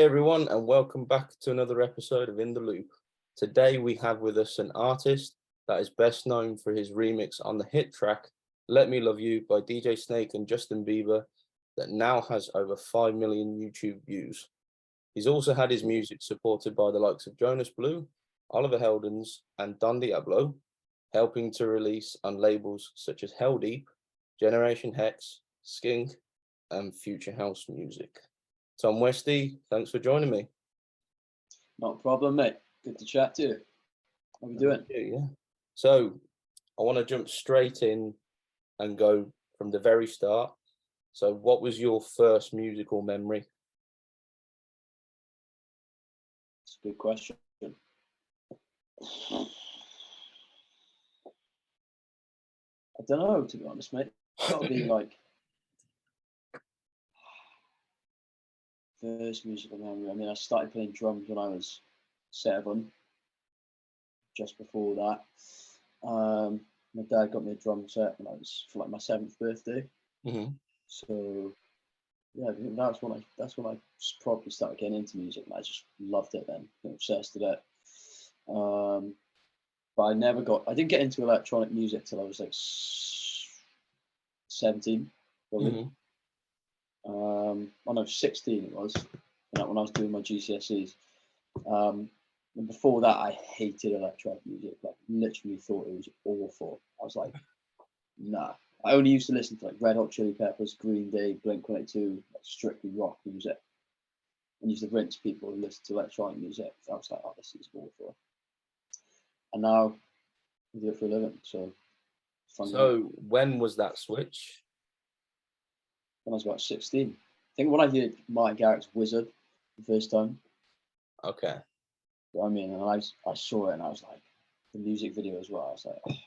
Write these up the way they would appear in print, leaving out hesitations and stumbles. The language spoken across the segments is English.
everyone, and welcome back to another episode of In the Loop. Today we have with us an artist that is best known for his remix on the hit track Let Me Love You by DJ Snake and Justin Bieber that now has over 5 million YouTube views. He's also had his music supported by the likes of Jonas Blue, Oliver Heldens and Don Diablo, helping to release on labels such as Hell Deep, Generation Hex, Skink and Future House Music. Tom Westy, thanks for joining me. Not a problem, mate. Good to chat to you. How are we doing? Yeah. So I want to jump straight in and go from the very start. So what was your first musical memory? It's a good question. I don't know, to be honest, mate. That'll be like first musical memory. I mean, I started playing drums when I was 7. Just before that, my dad got me a drum set when I was for like my 7th birthday. Mm-hmm. So yeah, I think that's when I probably started getting into music, and I just loved it then, obsessed with it. But I didn't get into electronic music till I was like 17, probably. Mm-hmm. When I was 16, it was when I was doing my GCSEs. And before that, I hated electronic music. Like, literally thought it was awful. I was like, nah. I only used to listen to like Red Hot Chili Peppers, Green Day, Blink-182, like strictly rock music. And used to rinse people who listen to electronic music. I was like, oh, this is awful. And now I do it for a living. So when was that switch? When I was about 16. I think when I heard Martin Garrix's Wizard the first time. Okay. You know what I mean? And I saw it and I was like, the music video as well. I was like, oh,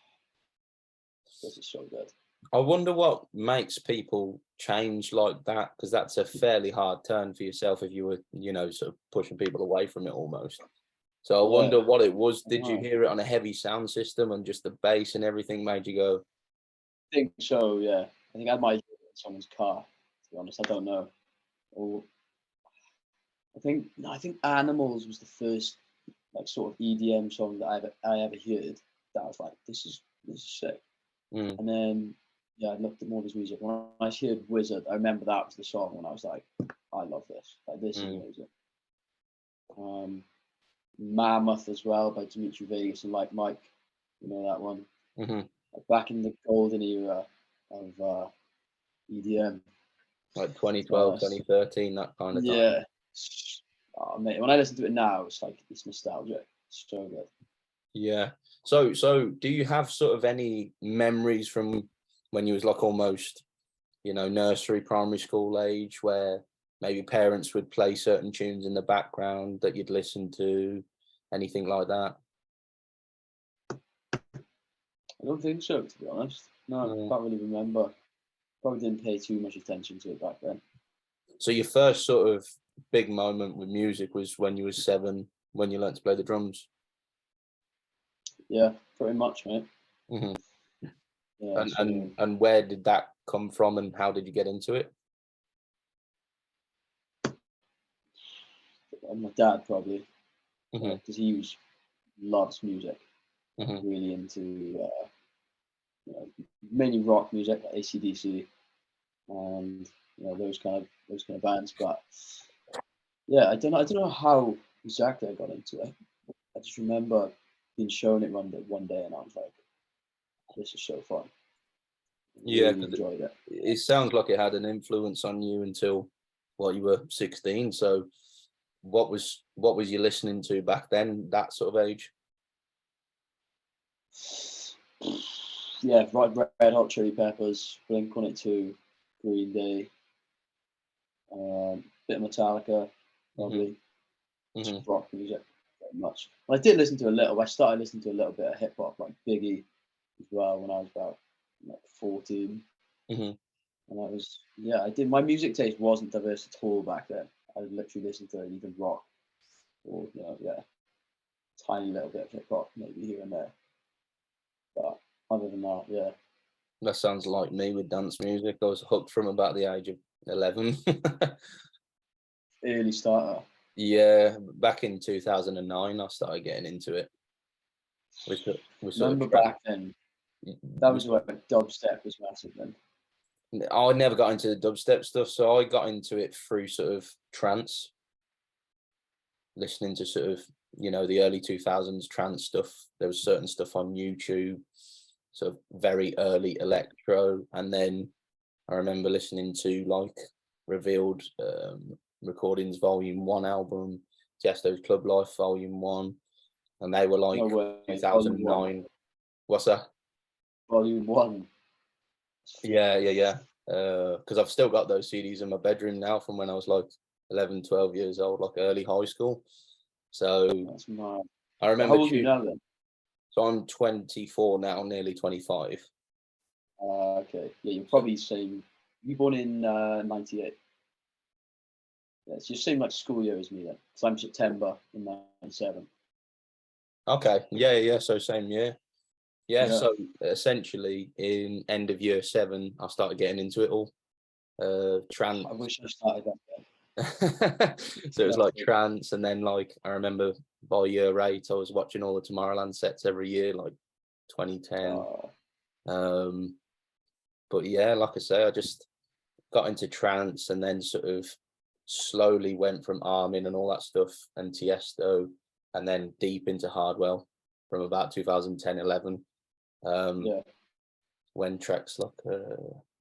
this is so good. I wonder what makes people change like that, because that's a fairly hard turn for yourself if you were, sort of pushing people away from it almost. So I wonder what it was. Did you hear it on a heavy sound system and just the bass and everything made you go? I think so, yeah. I think I might hear it in someone's car, to be honest. I don't know. Or I think Animals was the first like sort of EDM song that I ever heard that I was like, this is sick. And then I looked at more of his music. When I heard Wizard, I remember that was the song when I was like, I love this. Like, this is amazing. Mammoth as well by Dimitri Vegas and Like Mike. You know that one? Mm-hmm. Like back in the golden era of EDM. Like 2012, 2013, that kind of time. Yeah. Oh, mate, when I listen to it now, it's like, it's nostalgic. It's so good. Yeah. So do you have sort of any memories from when you was like almost, nursery, primary school age, where maybe parents would play certain tunes in the background that you'd listen to, anything like that? I don't think so, to be honest. No, I can't really remember. Probably didn't pay too much attention to it back then. So your first sort of big moment with music was when you were 7, when you learned to play the drums? Yeah, pretty much, mate. Mm-hmm. Yeah, and where did that come from, and how did you get into it? My dad, probably, Mm-hmm. because he loves music. Mm-hmm. Really into mainly rock music, like AC/DC, and those kind of bands. But yeah, I don't know how exactly I got into it. I just remember being shown it one day, and I was like, "This is so fun." Yeah, really enjoyed it. It sounds like it had an influence on you until you were 16. So what was you listening to back then, that sort of age? Yeah, Red Hot Chili Peppers, Blink-182, Green Day, bit of Metallica, probably. Mm-hmm. Rock music, very much. I did listen to a little. I started listening to a little bit of hip hop, like Biggie, as well, when I was about 14. Mm-hmm. And I was, I did. My music taste wasn't diverse at all back then. I literally listened to even rock, or tiny little bit of hip hop, maybe here and there. But other than that, yeah. That sounds like me with dance music. I was hooked from about the age of 11. Early starter. Yeah, back in 2009, I started getting into it. We sort of Remember back then, that we was sort like dubstep was massive then. I never got into the dubstep stuff, so I got into it through sort of trance, listening to sort of, the early 2000s trance stuff. There was certain stuff on YouTube, sort of very early electro, and then I remember listening to like Revealed Recordings Volume 1 album, Tiesto's Club Life Volume 1, and they were like No way. Volume one. 2009. What's that? Volume one. Yeah. Because I've still got those CDs in my bedroom now from when I was like 11, 12 years old, like early high school. So That's mad. I So how remember old are you now then? So I'm 24 now, nearly 25. Okay. Yeah, you're probably same. You born in 98. Yeah, it's your same like school year as me then. So I'm September in 97. Okay, yeah. So same year. Yeah. Yeah. So essentially, in end of year 7, I started getting into it all. Trance. I wish I started that then. So it was like That's it. trance, and then like I remember by year 8, I was watching all the Tomorrowland sets every year, like 2010. Um, but yeah, like I say, I just got into trance, and then sort of slowly went from Armin and all that stuff and Tiesto, and then deep into Hardwell from about 2010-11, Yeah. when tracks like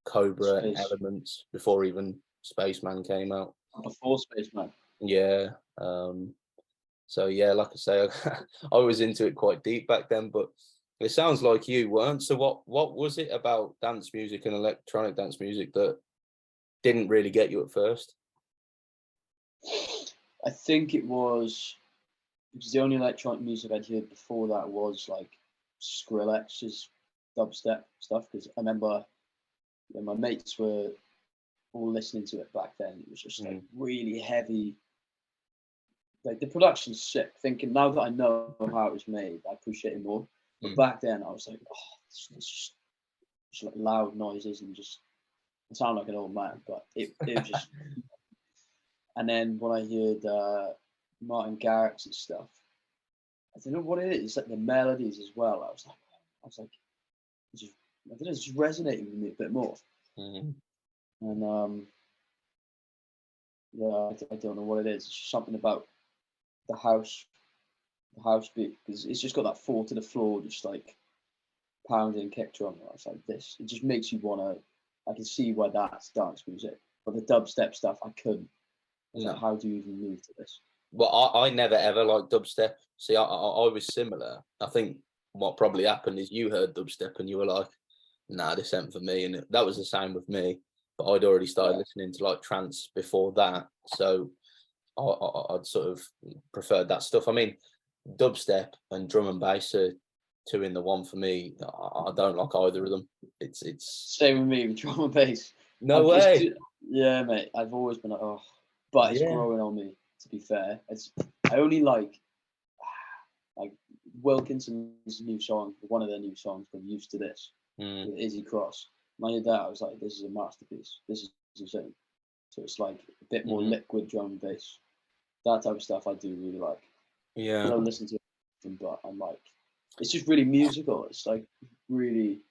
Cobra and Space. Elements, before even Spaceman came out. Before Spaceman. Yeah. So yeah, like I say, I was into it quite deep back then, but it sounds like you weren't. So what was it about dance music and electronic dance music that didn't really get you at first? I think it was because the only electronic music I'd heard before that was like Skrillex's dubstep stuff. Because I remember my mates were all listening to it back then. It was just like really heavy. Like the production's sick. Thinking now that I know how it was made, I appreciate it more. But back then, I was like, oh, it's just like loud noises and just I sound like an old man. But it was just. And then when I heard Martin Garrix's stuff, I don't know what it is. It's like the melodies as well. I was like, it just, I don't know, it's just resonating with me a bit more. Mm. And yeah, I don't know what it is. It's just something about the house beat because it's just got that 4 to the floor, just like pounding kick drum. I was like, this. It just makes you wanna. I can see why that's dance music, but the dubstep stuff I couldn't. I was No. like, how do you even move to this? Well, I never ever liked dubstep. See, I was similar. I think what probably happened is you heard dubstep and you were like, nah, this ain't for me. And that was the same with me. But I'd already started listening to like trance before that. So I'd sort of preferred that stuff. I mean, dubstep and drum and bass are 2 in the one for me. I don't like either of them. It's Same with me with drum and bass. no way. Yeah, mate. I've always been like, oh, but it's growing on me. To be fair, I only like Wilkinson's new song, one of their new songs called "Used to This" with Izzy Cross. When I heard that, I was like, this is a masterpiece. This is insane. So it's like a bit more liquid drum and bass. That type of stuff I do really like. Yeah. I don't listen to it, but I'm like, it's just really musical. It's like really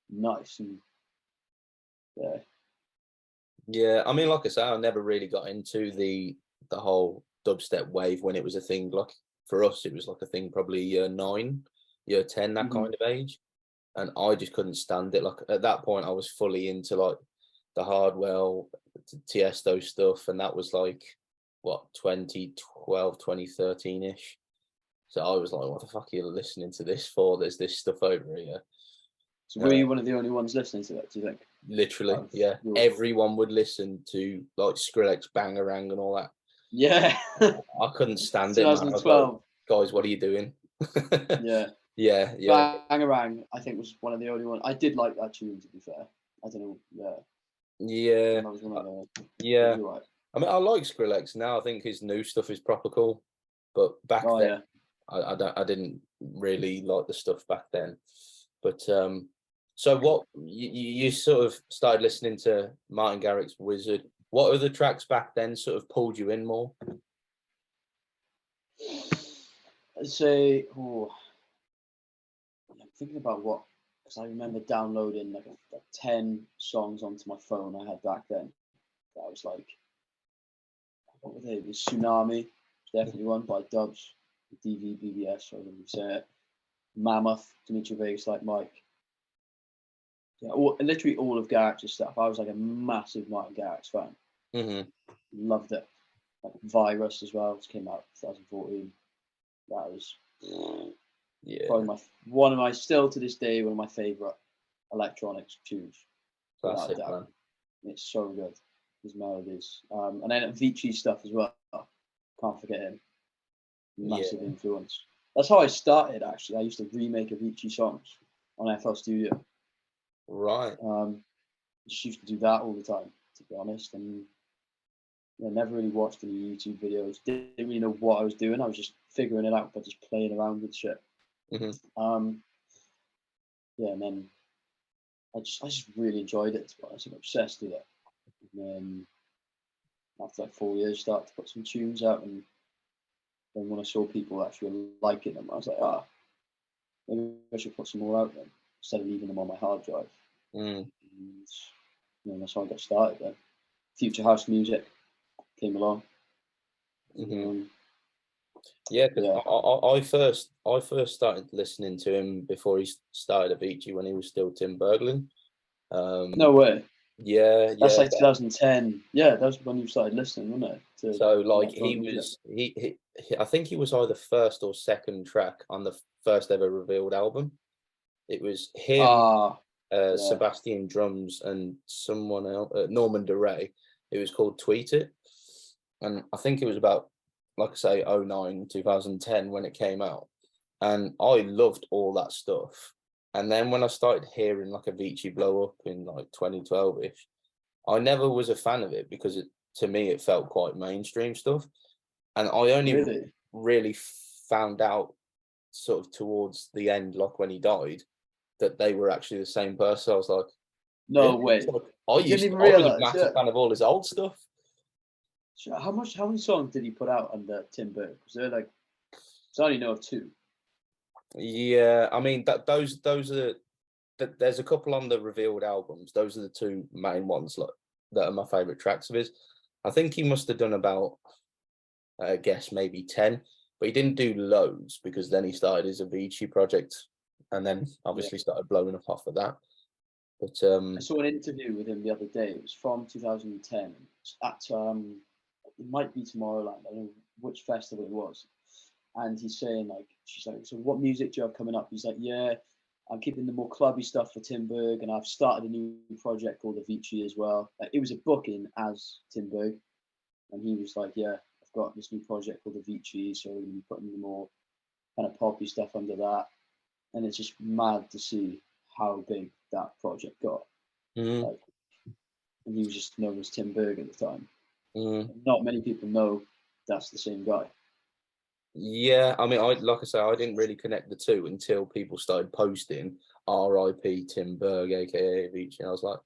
nice and yeah. Yeah, I mean, like I say, I never really got into the whole dubstep wave when it was a thing. Like for us, it was like a thing probably year 9, year 10, that kind of age, and I just couldn't stand it. Like at that point, I was fully into like the Hardwell, Tiesto stuff, and that was like what 2012, 2013 ish. So I was like, what the fuck are you listening to this for? There's this stuff over here. So were you one of the only ones listening to that? Do you think? Literally, yeah. Everyone would listen to like Skrillex, Bangarang, and all that. Yeah. I couldn't stand it. 2012. Like, guys, what are you doing? Yeah. Yeah. Bangarang, I think was one of the only ones. I did like that tune. To be fair, I don't know. Yeah. That was one of the. Yeah. Right. I mean, I like Skrillex now. I think his new stuff is proper cool, but back then, I didn't really like the stuff back then. But so what you sort of started listening to Martin Garrix's Wizard. What other tracks back then sort of pulled you in more? I'd say, I'm thinking about what, because I remember downloading like 10 songs onto my phone I had back then. That was like, what were they? It was Tsunami, definitely one by Dubs, DVBBS, or whatever you say it. Mammoth, Dimitri Vegas, like Mike. Yeah, literally all of Garrix's stuff. I was like a massive Martin Garrix fan. Mm-hmm. Loved it. Like Virus as well, which came out 2014. That was probably still to this day, one of my favourite electronics tunes. That's it, man. It's so good, his melodies. And then Avicii stuff as well. Can't forget him. Massive influence. That's how I started, actually. I used to remake Avicii songs on FL Studio. Right. Just used to do that all the time, to be honest. And never really watched any YouTube videos. Didn't really know what I was doing. I was just figuring it out by just playing around with shit. Mm-hmm. And then I just really enjoyed it, to be honest. I'm obsessed with it. And then after like 4 years, started to put some tunes out, and then when I saw people actually liking them, I was like, maybe I should put some more out then, instead of leaving them on my hard drive. And that's how I got started then. Future house music came along. Mm-hmm. Yeah, because I first started listening to him before he started Avicii, when he was still Tim Berglund. No way. Yeah, that's like 2010. Yeah, that was when you started listening, wasn't it? So like he was, I think he was either first or second track on the first ever revealed album. It was him, Sebastian drums, and someone else, Norman DeRay. It was called Tweet It, and I think it was about, like I say, 09, 2010 when it came out, and I loved all that stuff. And then when I started hearing like Avicii blow up in like 2012ish, I never was a fan of it because to me it felt quite mainstream stuff, and I only really found out sort of towards the end, like when he died, that they were actually the same person. I was like, no way. I was a massive fan of all his old stuff. How many songs did he put out under Tim Berg? Was there like, I only know of 2. Yeah, I mean those are. There's a couple on the revealed albums. Those are the 2 main ones that are my favourite tracks of his. I think he must have done about, I guess, maybe 10, but he didn't do loads because then he started his Avicii project, and then obviously started blowing up off of that. But I saw an interview with him the other day. It was from 2010 at it might be Tomorrowland. I don't know which festival it was. And he's saying, like, she's like, so what music do you have coming up? He's like, yeah, I'm keeping the more clubby stuff for Tim Berg, and I've started a new project called Avicii as well. Like, it was a booking as Tim Berg, and he was like, yeah, I've got this new project called Avicii, so we're going to be putting the more kind of poppy stuff under that. And it's just mad to see how big that project got. Like, and he was just known as Tim Berg at the time. Not many people know that's the same guy. Yeah, I mean, like I say, I didn't really connect the 2 until people started posting R.I.P. Tim Berg, aka Avicii. And I was like,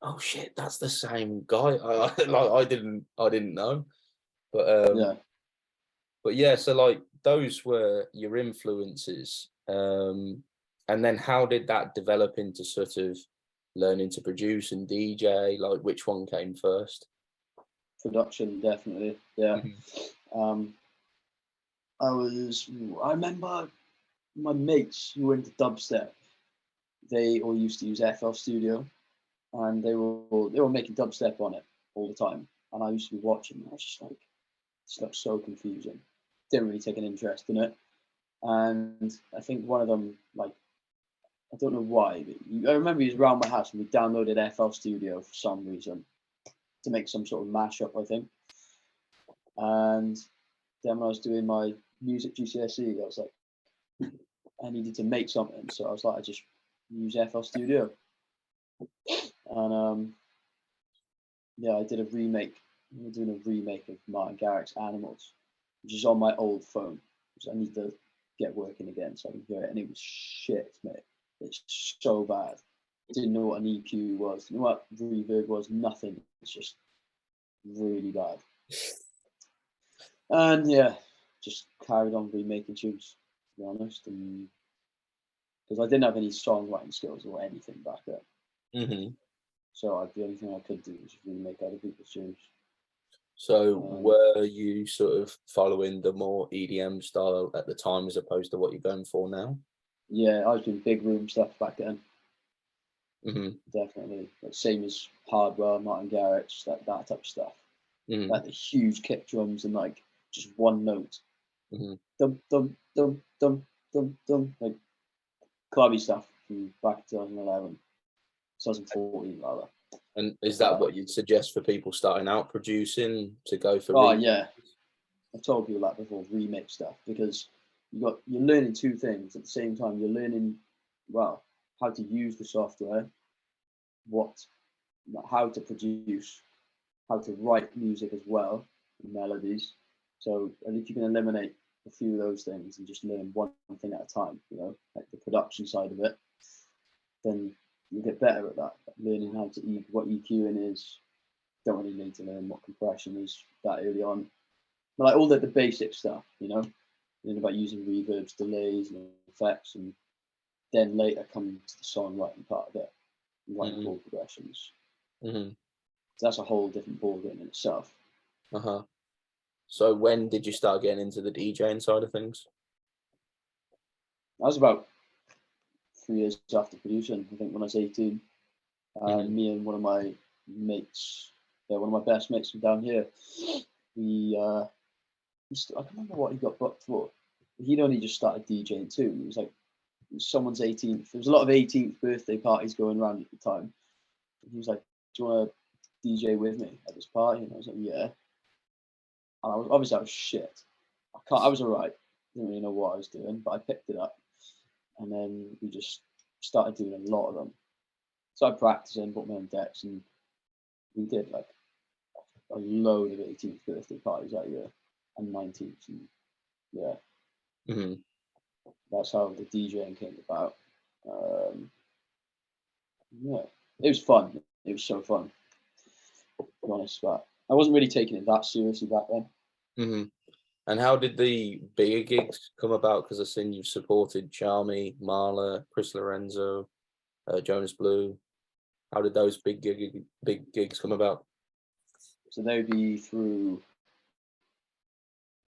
oh shit, that's the same guy. I didn't know, but yeah. So like those were your influences, and then how did that develop into sort of learning to produce and DJ? Like, which one came first? Production, definitely. Yeah. I remember my mates who were into dubstep. They all used to use FL Studio, and they were making dubstep on it all the time. And I used to be watching. And I was just like, this looks so confusing. Didn't really take an interest in it. And I think one of them, like, I don't know why, but I remember he was around my house and we downloaded FL Studio for some reason to make some sort of mashup, I think. And then when I was doing my music GCSE, I was like, I needed to make something. So I was like, I just use FL Studio. And I did a remake. We're doing a remake of Martin Garrix's Animals, which is on my old phone, which I need to get working again so I can hear it. And it was shit, mate. It's so bad. Didn't know what an EQ was. Didn't know what reverb was. Nothing. It's just really bad. And yeah, just carried on remaking tunes, to be honest, and because I didn't have any songwriting skills or anything back then. Hmm. So the only thing I could do was remake other people's tunes. So were you sort of following the more EDM style at the time as opposed to what you're going for now? Yeah, I was doing big room stuff back then. Hmm. Definitely. Like, same as Hardwell, Martin Garrix, that type of stuff. Hmm. Like the huge kick drums and like just one note. Hmm. Dum dum dum dum dum dum, like clubby stuff from back in 2011, 2014 rather. And is that what you'd suggest for people starting out producing to go for? Oh yeah, I've told people that before, remix stuff, because you're learning two things at the same time. You're learning, well, how to use the software, how to produce, how to write music as well, melodies. So, and if you can eliminate a few of those things and just learn one thing at a time, like the production side of it, then you get better at that. Learning how to what EQing is. Don't really need to learn what compression is that early on. But like all the basic stuff, learn about using reverbs, delays, and effects, and then later come to the songwriting part of it, writing chord progressions. Mm-hmm. So that's a whole different ballgame in itself. Uh-huh. So when did you start getting into the DJing side of things? I was about 3 years after producing, I think, when I was 18. Me and one of my mates, one of my best mates from down here, I can't remember what he got booked for. He'd only just started DJing too. It was like someone's 18th. There was a lot of 18th birthday parties going around at the time. He was like, "Do you want to DJ with me at this party?" And I was like, "Yeah." And I was shit. I was alright. Didn't really know what I was doing, but I picked it up, and then we just started doing a lot of them. So I practicing, bought my own decks, and we did like a load of 18th birthday parties that year and 19th, and yeah, that's how the DJing came about. Yeah, it was fun. It was so fun, to be honest. But I wasn't really taking it that seriously back then. Mm-hmm. And how did the bigger gigs come about? Because I've seen you've supported Charmy, Marla, Chris Lorenzo, Jonas Blue. How did those big gigs come about? So they would be through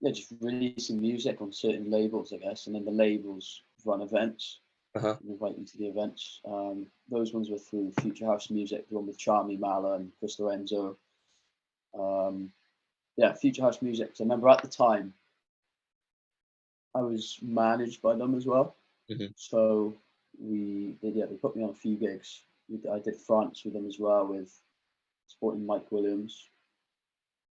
just releasing music on certain labels, I guess, and then the labels run events. Uh-huh. And invite you to the events. Those ones were through Future House Music, the one with Charmy, Marla, and Chris Lorenzo. Future House Music. So I remember at the time, I was managed by them as well. Mm-hmm. So they put me on a few gigs. I did France with them as well, with supporting Mike Williams.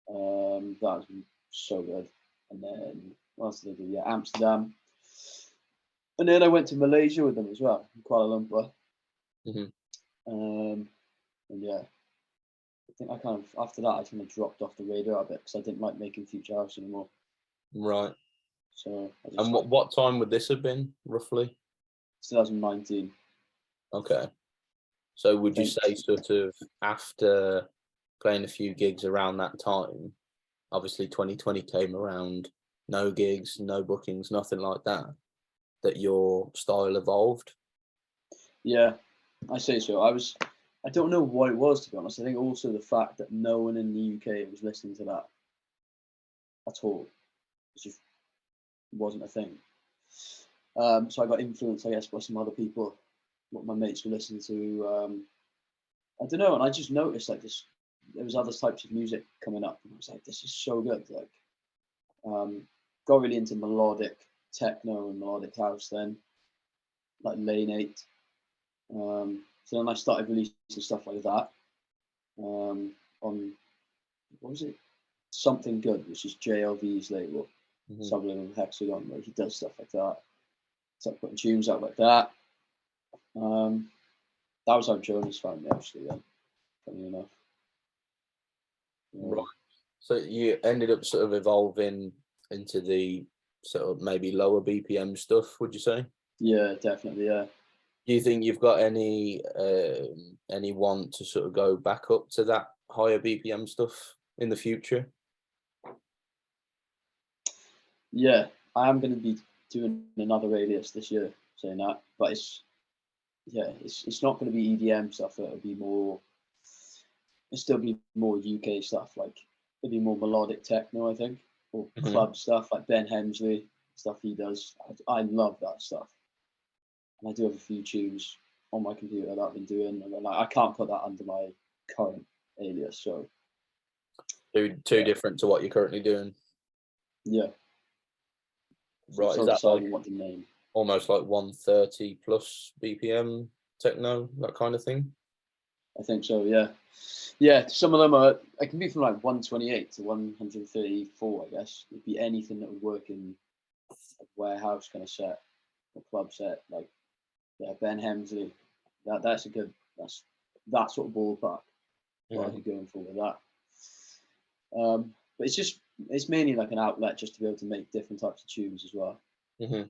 That was so good. And then what else did they do? Yeah, Amsterdam. And then I went to Malaysia with them as well, in Kuala Lumpur. Mm-hmm. And yeah, I think after that I kind of dropped off the radar a bit because I didn't like making Future House anymore. Right. So I just, and what time would this have been roughly? 2019. Okay. So would you say sort of after playing a few gigs around that time, obviously 2020 came around, no gigs, no bookings, nothing like that, that your style evolved? Yeah, I say so. I don't know what it was, to be honest. I think also the fact that no one in the UK was listening to that at all. It just wasn't a thing. So I got influenced, I guess, by some other people, what my mates were listening to. I don't know, and I just noticed like this. There was other types of music coming up, and I was like, "This is so good!" Like, got really into melodic techno and melodic house then, like Lane 8. So then I started releasing stuff like that on what was it? Something Good, which is JLV's label, sub-label Hexagon, where he does stuff like that. Started putting tunes out like that. That was how Jonas found me, actually, then, funny enough. Right. So you ended up sort of evolving into the sort of maybe lower BPM stuff, would you say? Yeah, definitely, yeah. Do you think you've got any want to sort of go back up to that higher BPM stuff in the future? Yeah, I am going to be doing another alias this year, saying that, but it's not going to be EDM stuff. It'll be more. It'll still be more UK stuff. Like it'll be more melodic techno, I think, or Mhm. club stuff like Ben Hemsley stuff he does. I love that stuff, and I do have a few tunes on my computer that I've been doing, and then, like, I can't put that under my current alias. So Two yeah, different to what you're currently doing, yeah. So I'm right? Is still that like deciding what to name. almost like 130 plus BPM techno, that kind of thing? I think so. Yeah, yeah. Some of them are. I can be from like 128 to 134. I guess it'd be anything that would work in a warehouse kind of set, a club set. Like yeah, Ben Hemsley. That's a good. That's that sort of ballpark. What I'd Mhm. be going for with that. But it's mainly like an outlet just to be able to make different types of tunes as well. Mhm.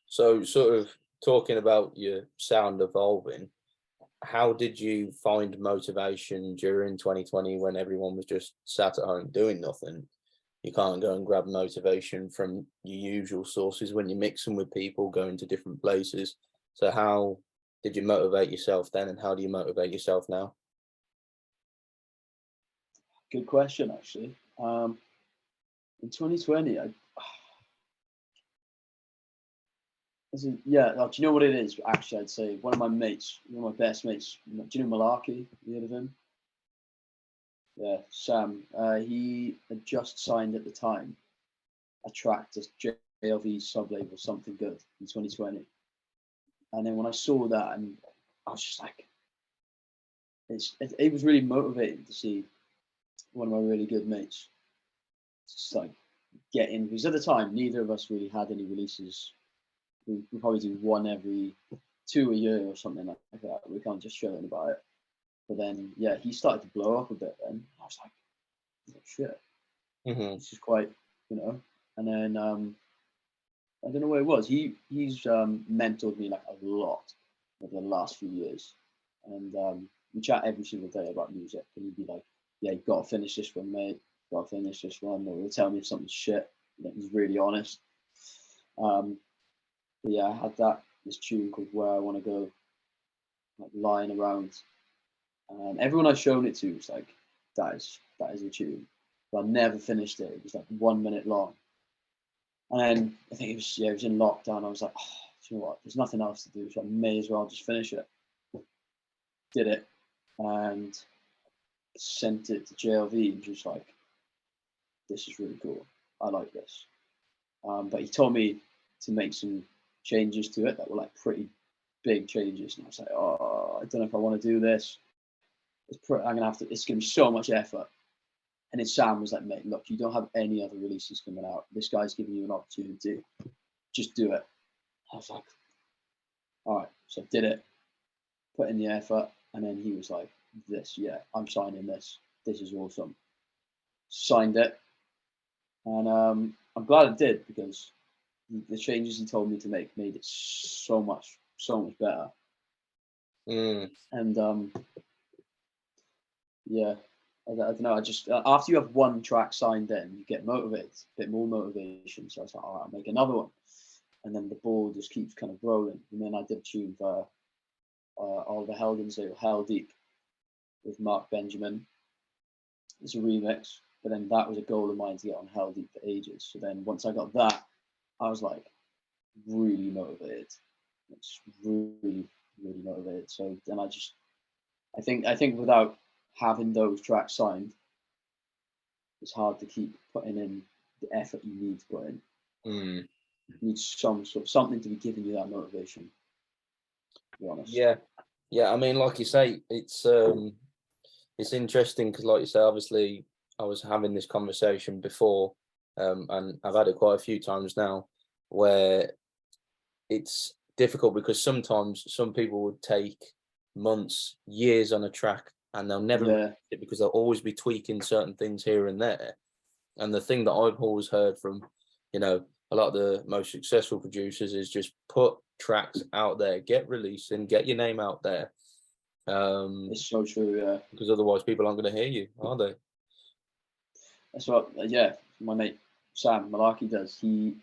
So, sort of talking about your sound evolving, how did you find motivation during 2020 when everyone was just sat at home doing nothing? You can't go and grab motivation from your usual sources when you're mixing with people, going to different places. So, how did you motivate yourself then, and how do you motivate yourself now? Good question, actually. In 2020, yeah, do you know what it is? Actually, I'd say one of my mates, one of my best mates. Do you know Malarkey? You heard of him? Yeah, Sam. He had just signed at the time a track to JLV's sub label, Something Good, in 2020. And then when I saw that, and I was just like, it was really motivating to see one of my really good mates just like get in, because at the time neither of us really had any releases. We probably do one every two a year or something like that. We can't just shouting about it. But then yeah, he started to blow up a bit. Then I was like, oh, shit, Hmm. this is quite, you know. And then I don't know what it was. He's mentored me like a lot over the last few years, and we chat every single day about music. And he'd be like, "Yeah, you got to finish this one, mate. Got to finish this one." Or he'll tell me if something's shit. Like, he's really honest. Um, but yeah, I had this tune called "Where I Want to Go," like lying around. Everyone I've shown it to was like, that is a tune." But I never finished it. It was like 1 minute long. And then I think it was in lockdown. I was like, oh, do you know what? There's nothing else to do, so I may as well just finish it. Did it and sent it to JLV and just like, this is really cool. I like this. But he told me to make some changes to it that were like pretty big changes, and I was like, oh, I don't know if I want to do this. I'm gonna have to. It's gonna be so much effort. And then Sam was like, mate, look, you don't have any other releases coming out. This guy's giving you an opportunity. Just do it. I was like, all right. So I did it, put in the effort, and then he was like, "This, yeah, I'm signing this. This is awesome." Signed it, and I'm glad I did, because the changes he told me to make made it so much better. Mm. And yeah, I don't know. I just after you have one track signed in, you get motivated, a bit more motivation. So I was like, all right, I'll make another one, and then the ball just keeps kind of rolling. And then I did a tune for Oliver Heldens, Hell Deep, with Mark Benjamin. It's a remix, but then that was a goal of mine to get on Hell Deep for ages. So then once I got that, I was like really motivated. It's really motivated. So then I think without having those tracks signed, it's hard to keep putting in the effort you need to put in. Mm. You need something to be giving you that motivation. To be honest. Yeah, yeah. I mean, like you say, it's interesting because, like you say, obviously, I was having this conversation before, and I've had it quite a few times now, where it's difficult because sometimes some people would take months, years on a track, and they'll never release Yeah, it because they'll always be tweaking certain things here and there. And the thing that I've always heard from, a lot of the most successful producers is just put tracks out there, get releasing, get your name out there. Um, it's so true. Yeah, because otherwise people aren't going to hear you, are they? that's what. Yeah, my mate Sam Malarkey does. He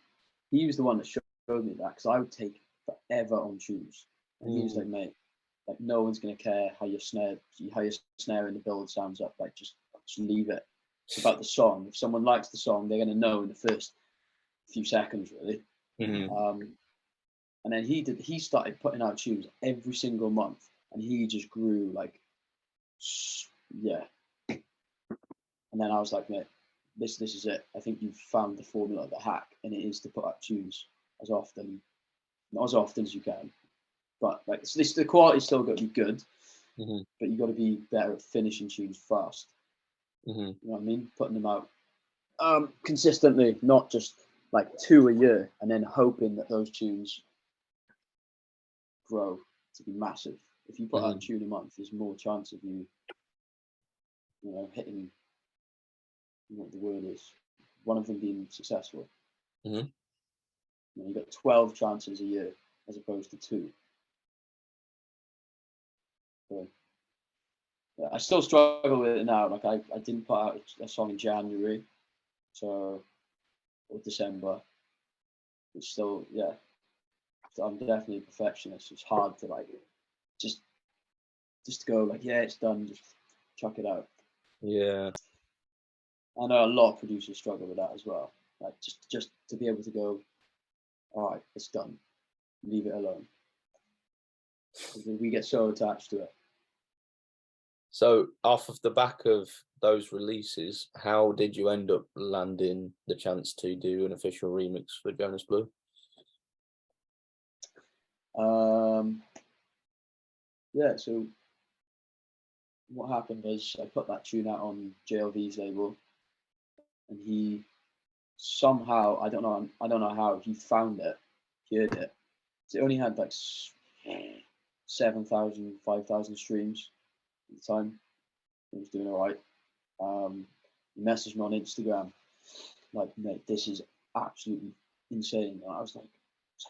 was the one that showed me that, because I would take forever on tunes, and he was like, mate, like no one's gonna care how your snare in the build sounds up. Like just leave it. It's about the song. If someone likes the song, they're gonna know in the first few seconds, really. And then he started putting out tunes every single month, and he just grew like, yeah. And then I was like, mate, this is it. I think you've found the formula, the hack, and it is to put out tunes not as often as you can. But like the quality's still got to be good, but you got to be better at finishing tunes fast. You know what I mean? Putting them out consistently, not just like 2 a year, and then hoping that those tunes grow to be massive. If you put out a tune a month, there's more chance of you hitting what the word is, one of them being successful. You got 12 chances a year as opposed to 2. So, yeah, I still struggle with it now. Like I didn't put out a song in January, or December. It's still, yeah. So I'm definitely a perfectionist. It's hard to like just go like, yeah, it's done. Just chuck it out. Yeah. I know a lot of producers struggle with that as well. Like just to be able to go, all right, it's done. Leave it alone. We get so attached to it. So off of the back of those releases, how did you end up landing the chance to do an official remix for Jonas Blue? Yeah, so what happened was I put that tune out on JLV's label, and he somehow, I don't know how, he found it, heard it. So it only had like 7,000, 5,000 streams at the time. It was doing all right. He messaged me on Instagram, like, mate, this is absolutely insane. And I was like,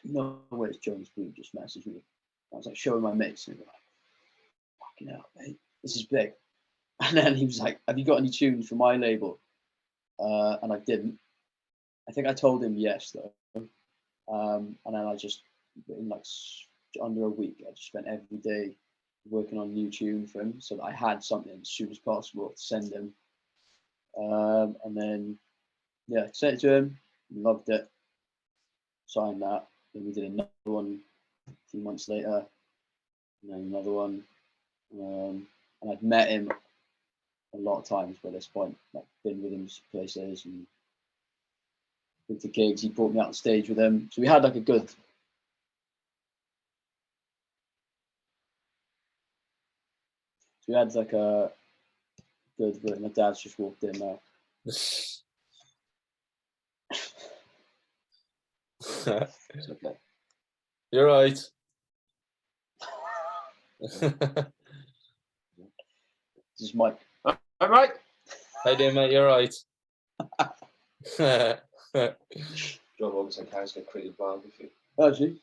no way, it's Jonas Blue just messaged me. I was like showing my mates, and they were like, fucking hell, mate, this is big. And then he was like, have you got any tunes for my label? And I didn't. I think I told him yes, though. And then I just, in like under a week, I just spent every day working on a new tune for him, so that I had something as soon as possible to send him. And then, yeah, sent it to him, loved it, signed that. Then we did another one a few months later, and then another one. And I'd met him a lot of times by this point, like been with him places and been to gigs. He brought me out on stage with him, so we had like a good. So we had like a good. My dad's just walked in now. It's okay. You're right. This is Mike. All right. Hey there, mate. You're right. John Robinson Cows get created barbecue. Oh, actually,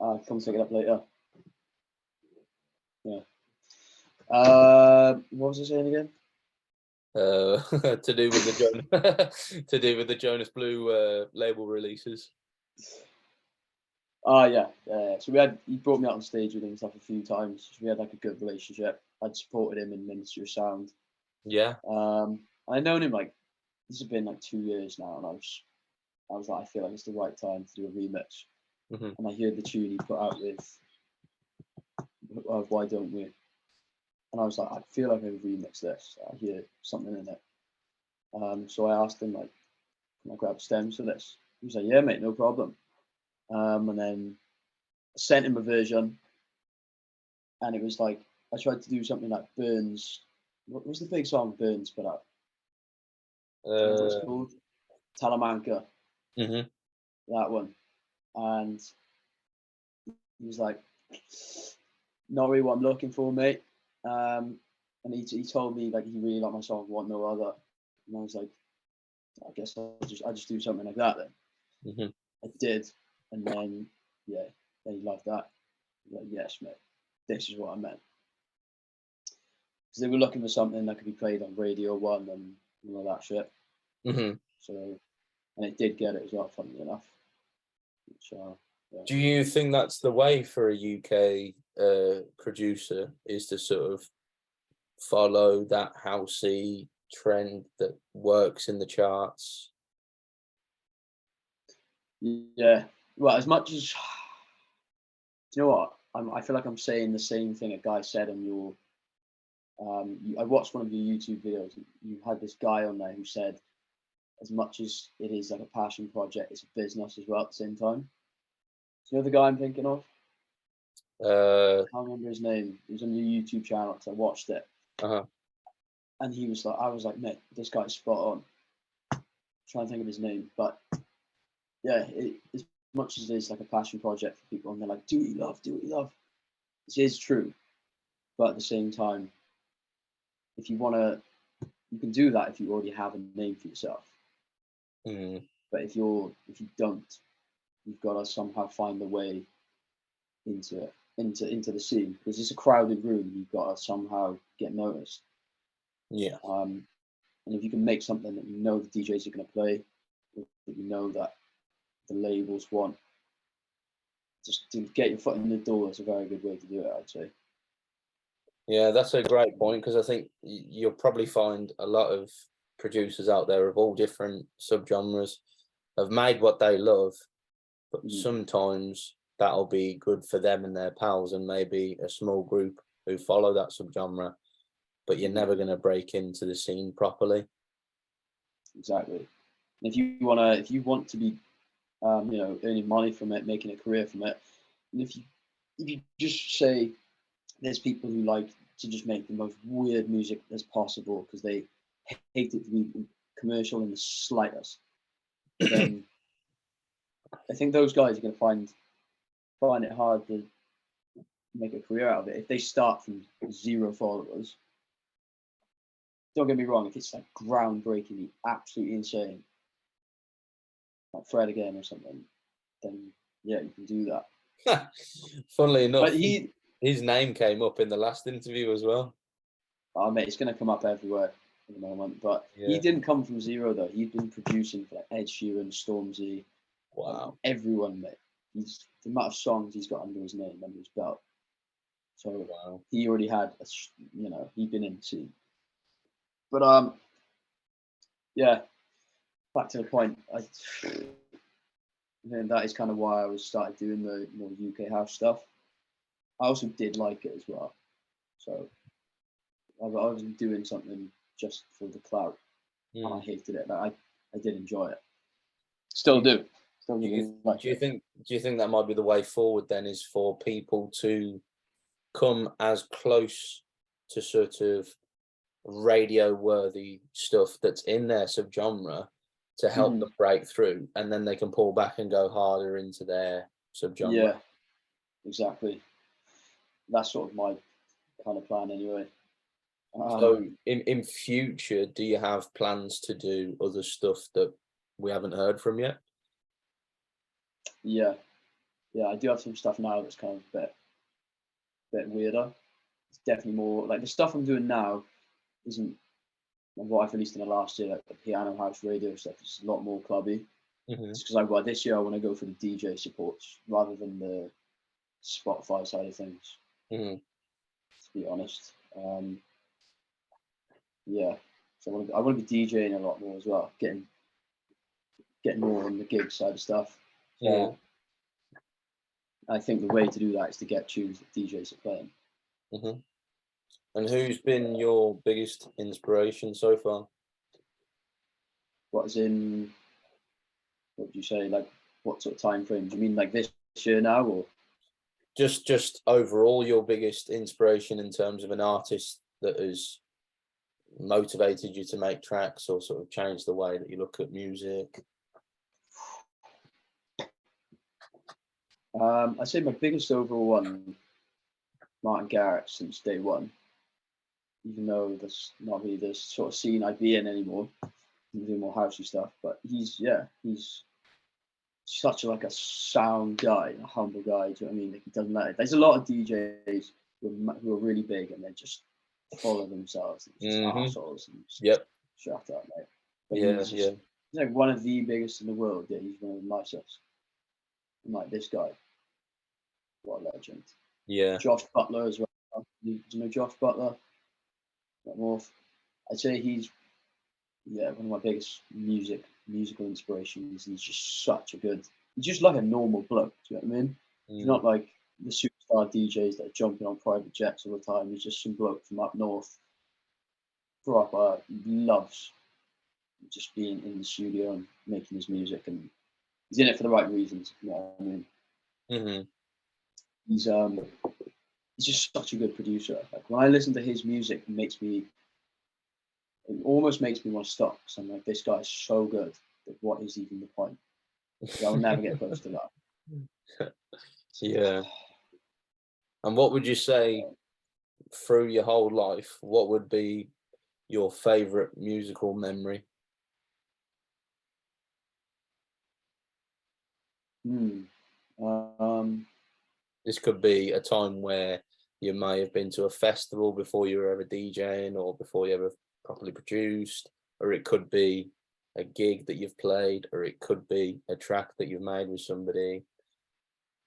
I'll come take it up later. Yeah. What was I saying again? To do with the Jonas Blue label releases. Oh yeah. So he brought me out on stage with him and stuff a few times. So we had like a good relationship. I'd supported him in Ministry of Sound. Yeah. I'd known him like, this has been like 2 years now, and I was like, I feel like it's the right time to do a remix. And I heard the tune he put out with Why Don't We? And I was like, I feel like I could remix this. I hear something in it. So I asked him, like, can I grab stems for this? He was like, yeah, mate, no problem. And then I sent him a version, and it was like, I tried to do something like Burns. What was the big song Burns put out? What it's called? Talamanca. That one. And he was like, not really what I'm looking for, mate. And he told me like he really liked my song Want No Other. And I was like, I guess I'll just do something like that then. I did, and then yeah, they loved that. Like, yes, mate, this is what I meant. Because they were looking for something that could be played on Radio 1 and all that shit. So and it did get it as well, funnily enough. Which, yeah. Do you think that's the way for a UK producer, is to sort of follow that housey trend that works in the charts? Yeah. Well, as much as, do you know what? I feel like I'm saying the same thing a guy said on your. I watched one of your YouTube videos. You had this guy on there who said, as much as it is like a passion project, it's a business as well at the same time. Do you know the guy I'm thinking of? I can't remember his name. He was on your YouTube channel because I watched it. And he was like, I was like, mate, this guy's spot on. I'm trying to think of his name, but yeah, as much as it is like a passion project for people, and they're like, do what you love, do what you love. It is true, but at the same time, if you want to, you can do that if you already have a name for yourself. But if you don't, you've got to somehow find a way into the scene, because it's a crowded room. You've got to somehow get noticed. Yeah. And if you can make something that you know the DJs are going to play, that you know that the labels want, just to get your foot in the door is a very good way to do it, I'd say. Yeah, that's a great point, because I think you'll probably find a lot of producers out there of all different subgenres have made what they love, but sometimes that'll be good for them and their pals and maybe a small group who follow that subgenre, but you're never going to break into the scene properly. Exactly. And if you want to be, earning money from it, making a career from it, and if you just say there's people who like to just make the most weird music as possible because they hate it to be commercial in the slightest, then I think those guys are going to find it hard to make a career out of it. If they start from 0 followers, don't get me wrong, if it's like groundbreakingly absolutely insane, like Fred again or something, then yeah, you can do that. Funnily enough, But his name came up in the last interview as well. Oh mate, it's going to come up everywhere at the moment. But he didn't come from 0 though. He's been producing for like Ed Sheeran, Stormzy, wow, everyone, mate. He's the amount of songs he's got under his name, under his belt. So wow. he already had, he'd been in the scene. But yeah, back to the point. That is kind of why I started doing the UK house stuff. I also did like it as well. So I wasn't doing something just for the clout, and I hated it. But I did enjoy it. Still do. Do you think that might be the way forward then, is for people to come as close to sort of radio worthy stuff that's in their subgenre to help them break through, and then they can pull back and go harder into their subgenre? Yeah, exactly. That's sort of my kind of plan anyway. So in future, do you have plans to do other stuff that we haven't heard from yet? Yeah, I do have some stuff now that's kind of a bit weirder. It's definitely more like the stuff I'm doing now isn't what I've released in the last year, like the piano house radio stuff. It's a lot more clubby. It's because this year I want to go for the DJ supports rather than the Spotify side of things. To be honest, yeah. So I want to be DJing a lot more as well, getting more on the gig side of stuff. So I think the way to do that is to get tunes that DJs are playing. And who's been your biggest inspiration so far? What would you say, like what sort of time frame? Do you mean like this year now, or just overall your biggest inspiration in terms of an artist that has motivated you to make tracks or sort of changed the way that you look at music? I'd say my biggest overall one, Martin Garrix, since day one. Even though that's not really the sort of scene I'd be in anymore, I'm doing more housey stuff. But he's such a sound guy, a humble guy. Do you know what I mean? Like, he doesn't let it. There's a lot of DJs who are really big and they just follow themselves, and just assholes. And just shut up, mate. But He's like one of the biggest in the world. Yeah, he's one of the nicest. And like this guy, what a legend. Yeah. Josh Butler as well. Do you know Josh Butler? Up north. I'd say he's one of my biggest musical inspirations. He's just such a good. He's just like a normal bloke. Do you know what I mean? He's not like the superstar DJs that are jumping on private jets all the time. He's just some bloke from up north. Proper loves just being in the studio and making his music, and he's in it for the right reasons. You know what I mean? Mm-hmm. He's just such a good producer. Like when I listen to his music, it almost makes me want to stop. Because I'm like, this guy's so good. That what is even the point? I'll never get close to that. Yeah. And what would you say through your whole life? What would be your favorite musical memory? This could be a time where you may have been to a festival before you were ever DJing or before you ever properly produced, or it could be a gig that you've played, or it could be a track that you've made with somebody,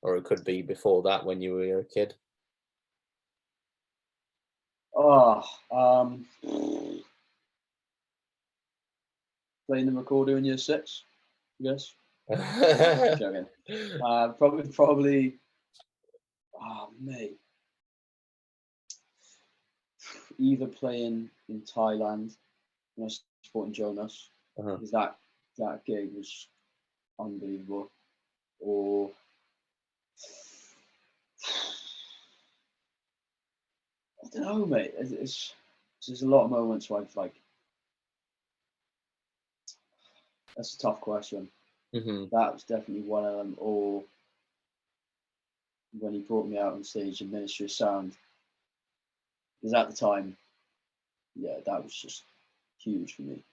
or it could be before that when you were a kid. Playing the recorder in year 6, I guess. Joking. Probably. Oh, mate. Either playing in Thailand when I was supporting Jonas, because that gig was unbelievable, or I don't know, mate. There's a lot of moments where I've like. That's a tough question. Mm-hmm. That was definitely one of them, or when he brought me out on stage in Ministry of Sound. Because at the time, that was just huge for me.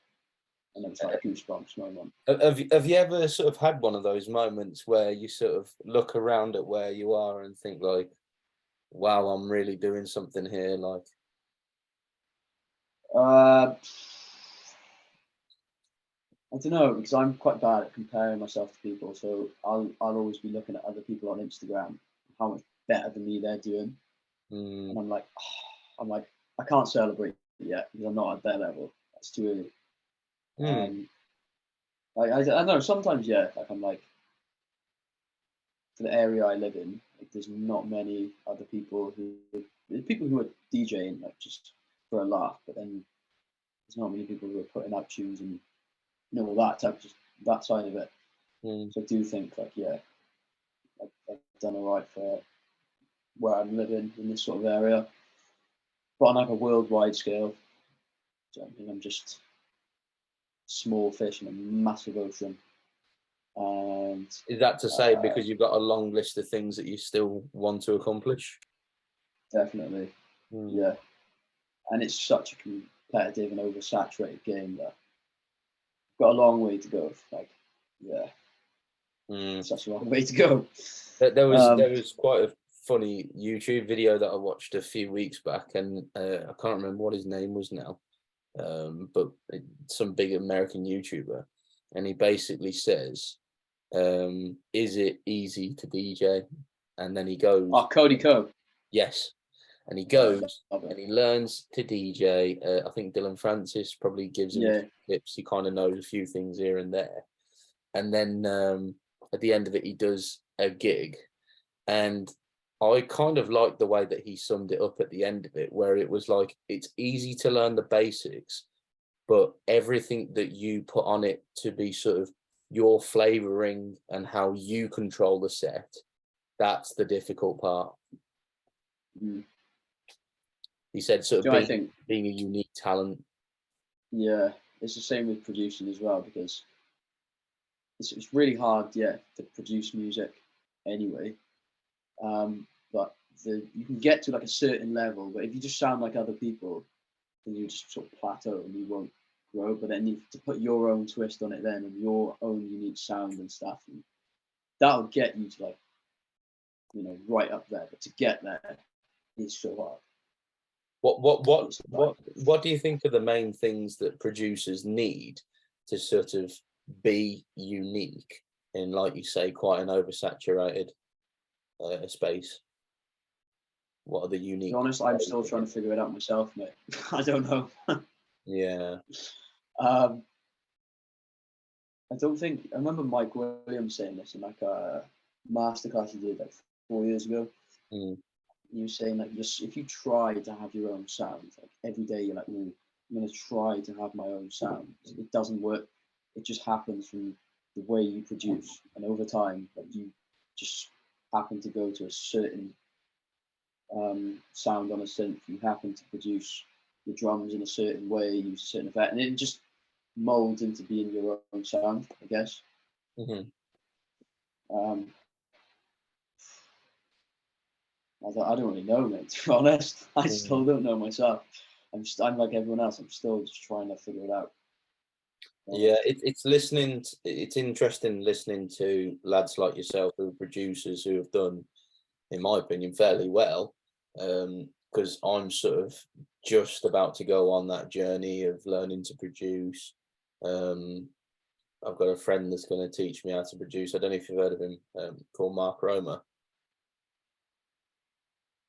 And it was like a goosebumps moment. Have you ever sort of had one of those moments where you sort of look around at where you are and think like, wow, I'm really doing something here? Like, I don't know, because I'm quite bad at comparing myself to people. So I'll always be looking at other people on Instagram, how much better than me they're doing. And I'm like, I can't celebrate yet because I'm not at their level. That's too early. I don't know. Sometimes, like I'm like, for the area I live in, like, there's not many other people who are DJing like just for a laugh, but then there's not many people who are putting out tunes and all that type, just that side of it. So I do think like I've done all right for where I'm living in this sort of area, but on like a worldwide scale, so I mean, I'm just small fish in a massive ocean. And is that to say because you've got a long list of things that you still want to accomplish? Definitely, yeah. And it's such a competitive and oversaturated game that I've got a long way to go. Like, such a long way to go. There was quite a funny YouTube video that I watched a few weeks back, and I can't remember what his name was now, but some big American YouTuber, and he basically says, is it easy to DJ? And then he goes, Cody Coe. Yes. And he goes and he learns to DJ. I think Dylan Francis probably gives him tips. He kind of knows a few things here and there. And then at the end of it, he does a gig. And I kind of like the way that he summed it up at the end of it, where it was like, it's easy to learn the basics, but everything that you put on it to be sort of your flavoring and how you control the set, that's the difficult part. He said sort of being a unique talent. Yeah, it's the same with producing as well, because it's really hard, to produce music anyway. But you can get to like a certain level, but if you just sound like other people, then you just sort of plateau and you won't grow. But then you have to put your own twist on it then, and your own unique sound and stuff, and that'll get you to like, right up there. But to get there is so hard. What do you think are the main things that producers need to sort of be unique in, like you say, quite an oversaturated space? What are the To unique? be honest, I'm still trying to figure it out myself, mate. I don't know. Yeah. I don't think I remember Mike Williams saying this in like a masterclass he did like 4 years ago. Mm. He was saying like, just if you try to have your own sound, like every day you're like, I'm gonna try to have my own sound. It doesn't work. It just happens from the way you produce, and over time, like you just happen to go to a certain sound on a synth. You happen to produce the drums in a certain way, use a certain effect, and it just molds into being your own sound, I guess. Mm-hmm. I don't really know, mate. To be honest, I still don't know myself. I'm like everyone else. I'm still just trying to figure it out. Yeah, it's listening. It's interesting listening to lads like yourself who are producers who have done, in my opinion, fairly well. Because I'm sort of just about to go on that journey of learning to produce. I've got a friend that's going to teach me how to produce. I don't know if you've heard of him, called Mark Roma.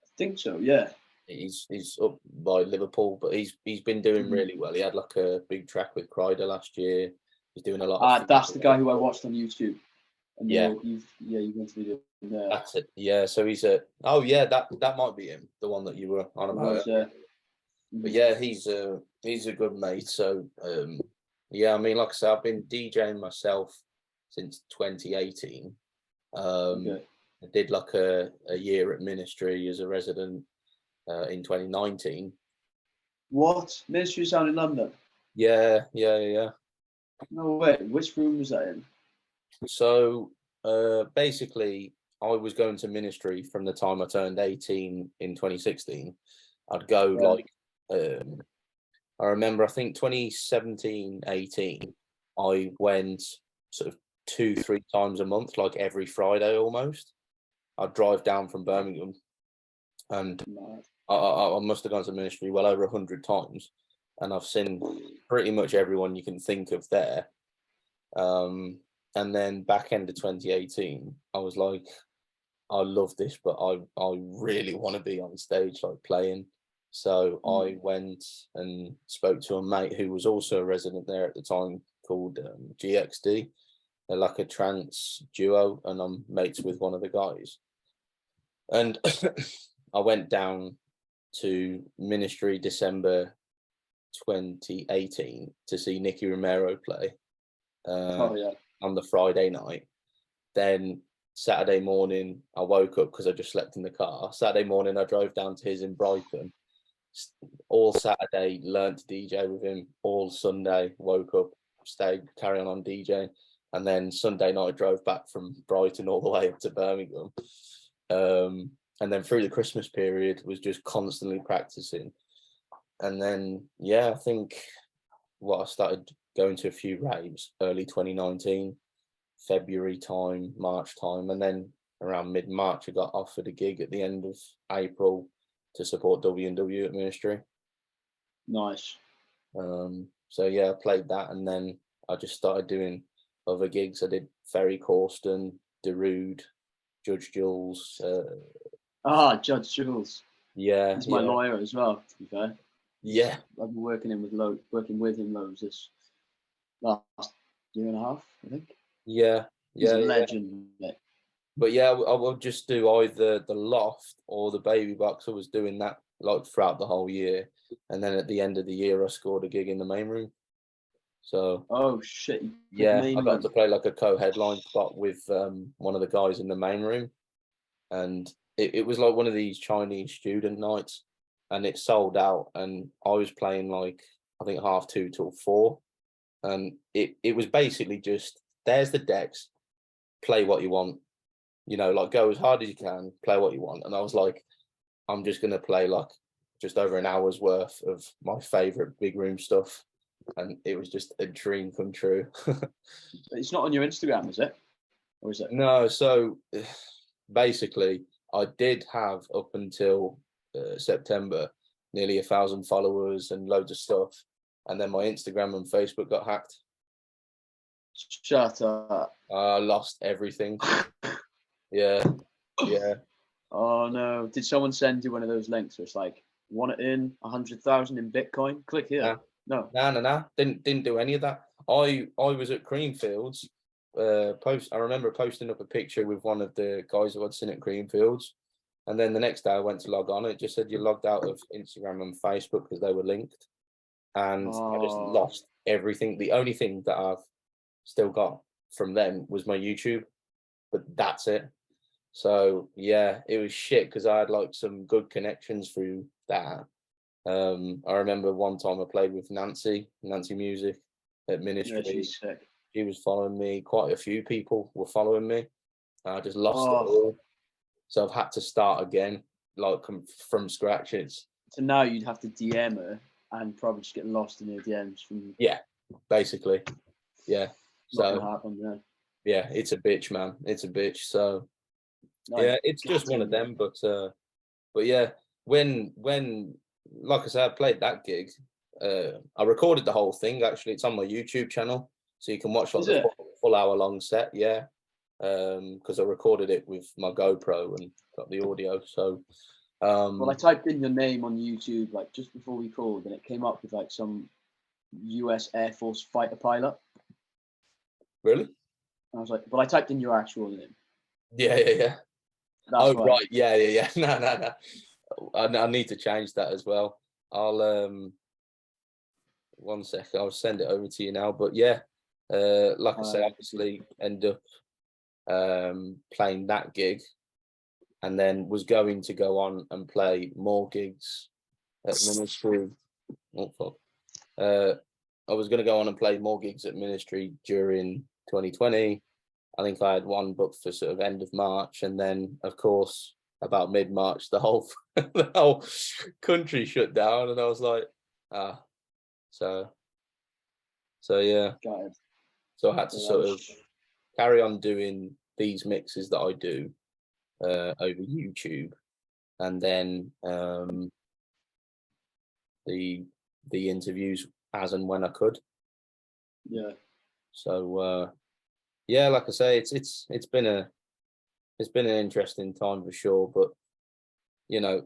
I think so. Yeah. He's up by Liverpool, but he's been doing Mhm. really well. He had like a big track with Kryder last year. He's doing a lot of. That's the guy who I watched on YouTube. And Yeah. you went to be doing That's it. Yeah, so he's a. Oh yeah, that might be him, the one that you were on about. But yeah, he's a good mate. So yeah, I mean, like I said, I've been DJing myself since 2018. Okay. I did like a year at Ministry as a resident in 2019. What? Ministry Sound in London? Yeah. No way. Which room was that in? So basically, I was going to Ministry from the time I turned 18 in 2016. I'd go Yeah. like, I remember, I think 2017, 18, I went sort of 2-3 times a month, like every Friday almost. I'd drive down from Birmingham, and Mad. I must have gone to Ministry well over 100 times, and I've seen pretty much everyone you can think of there. And then back end of 2018, I was like, I love this, but I really want to be on stage, like playing. So I went and spoke to a mate who was also a resident there at the time, called GXD. They're like a trance duo, and I'm mates with one of the guys. And I went down to Ministry December 2018 to see Nicky Romero play on the Friday night. Then Saturday morning, I woke up because I just slept in the car. Saturday morning, I drove down to his in Brighton. All Saturday, learned to DJ with him. All Sunday, woke up, stayed, carry on DJing. And then Sunday night, drove back from Brighton all the way up to Birmingham. And then through the Christmas period, was just constantly practicing. And then, yeah, I think I started going to a few raves early 2019. February time, March time, and then around mid-March I got offered a gig at the end of April to support W&W at Ministry. Nice. So yeah, I played that, and then I just started doing other gigs. I did Ferry Corsten, Darude, Judge Jules. Judge Jules. Yeah, he's my lawyer as well, to be fair. Yeah, I've been working with him loads this last year and a half, I think. Yeah, he's a legend. Yeah. But yeah, I will just do either the Loft or the Baby Box. I was doing that like throughout the whole year, and then at the end of the year, I scored a gig in the main room. So oh shit! Yeah, I got to play like a co-headline spot with one of the guys in the main room, and it was like one of these Chinese student nights, and it sold out, and I was playing like I think 2:30 till 4, and it was basically just, there's the decks, play what you want, like go as hard as you can, play what you want. And I was like, I'm just gonna play like just over an hour's worth of my favorite big room stuff, and it was just a dream come true. It's not on your Instagram, is it? Or is it? No, so basically I did have up until September nearly 1,000 followers and loads of stuff, and then my Instagram and Facebook got hacked. Shut up. I lost everything. Yeah. Oh no! Did someone send you one of those links where it's like, want it in 100,000 in Bitcoin? Click here. No. Nah. Didn't do any of that. I was at Creamfields. I remember posting up a picture with one of the guys who I'd seen at Creamfields, and then the next day I went to log on. It just said you logged out of Instagram and Facebook because they were linked, and I just lost everything. The only thing that I've still got from them was my YouTube, but that's it. So yeah, it was shit because I had like some good connections through that. I remember one time I played with Nancy Music at Ministry. Yeah, she's sick. She was following me. Quite a few people were following me. I just lost it all. So I've had to start again, like from scratch. So now you'd have to DM her and probably just get lost in her DMs from. Yeah, basically. Yeah. Not gonna happen, yeah, it's a bitch, man. It's a bitch. So yeah, it's just one of them. But yeah, when like I said, I played that gig. I recorded the whole thing. Actually, it's on my YouTube channel, so you can watch like the full hour long set. Yeah, because I recorded it with my GoPro and got the audio. So, well, I typed in your name on YouTube like just before we called, and it came up with like some U.S. Air Force fighter pilot. Really? I was like, well, I typed in your actual name. Yeah. That's right. Yeah. No. I need to change that as well. I'll 1 sec. I'll send it over to you now. But yeah, like I say, obviously end up playing that gig, and then was going to go on and play more gigs at Ministry. Oh fuck. I was going to go on and play more gigs at Ministry during 2020. I think I had one booked for sort of end of March, and then of course about mid-March the whole country shut down, and I was like, so yeah. So I had to sort of carry on doing these mixes that I do over YouTube, and then the interviews as and when I could. Yeah. So yeah, like I say, it's been an interesting time for sure, but you know,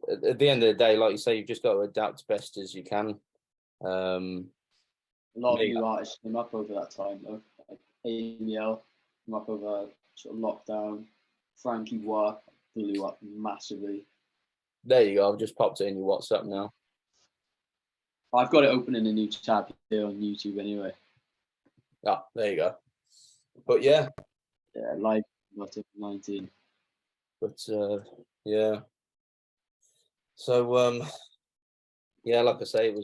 at the end of the day, like you say, you've just got to adapt best as you can. A lot of new artists came up over that time though. Like Amy L came up over sort of lockdown. Frankie Wah blew up massively. There you go. I've just popped it in your WhatsApp now. I've got it open in a new tab here on YouTube anyway. There you go. But yeah. Yeah, live 19. But yeah. So yeah, like I say, it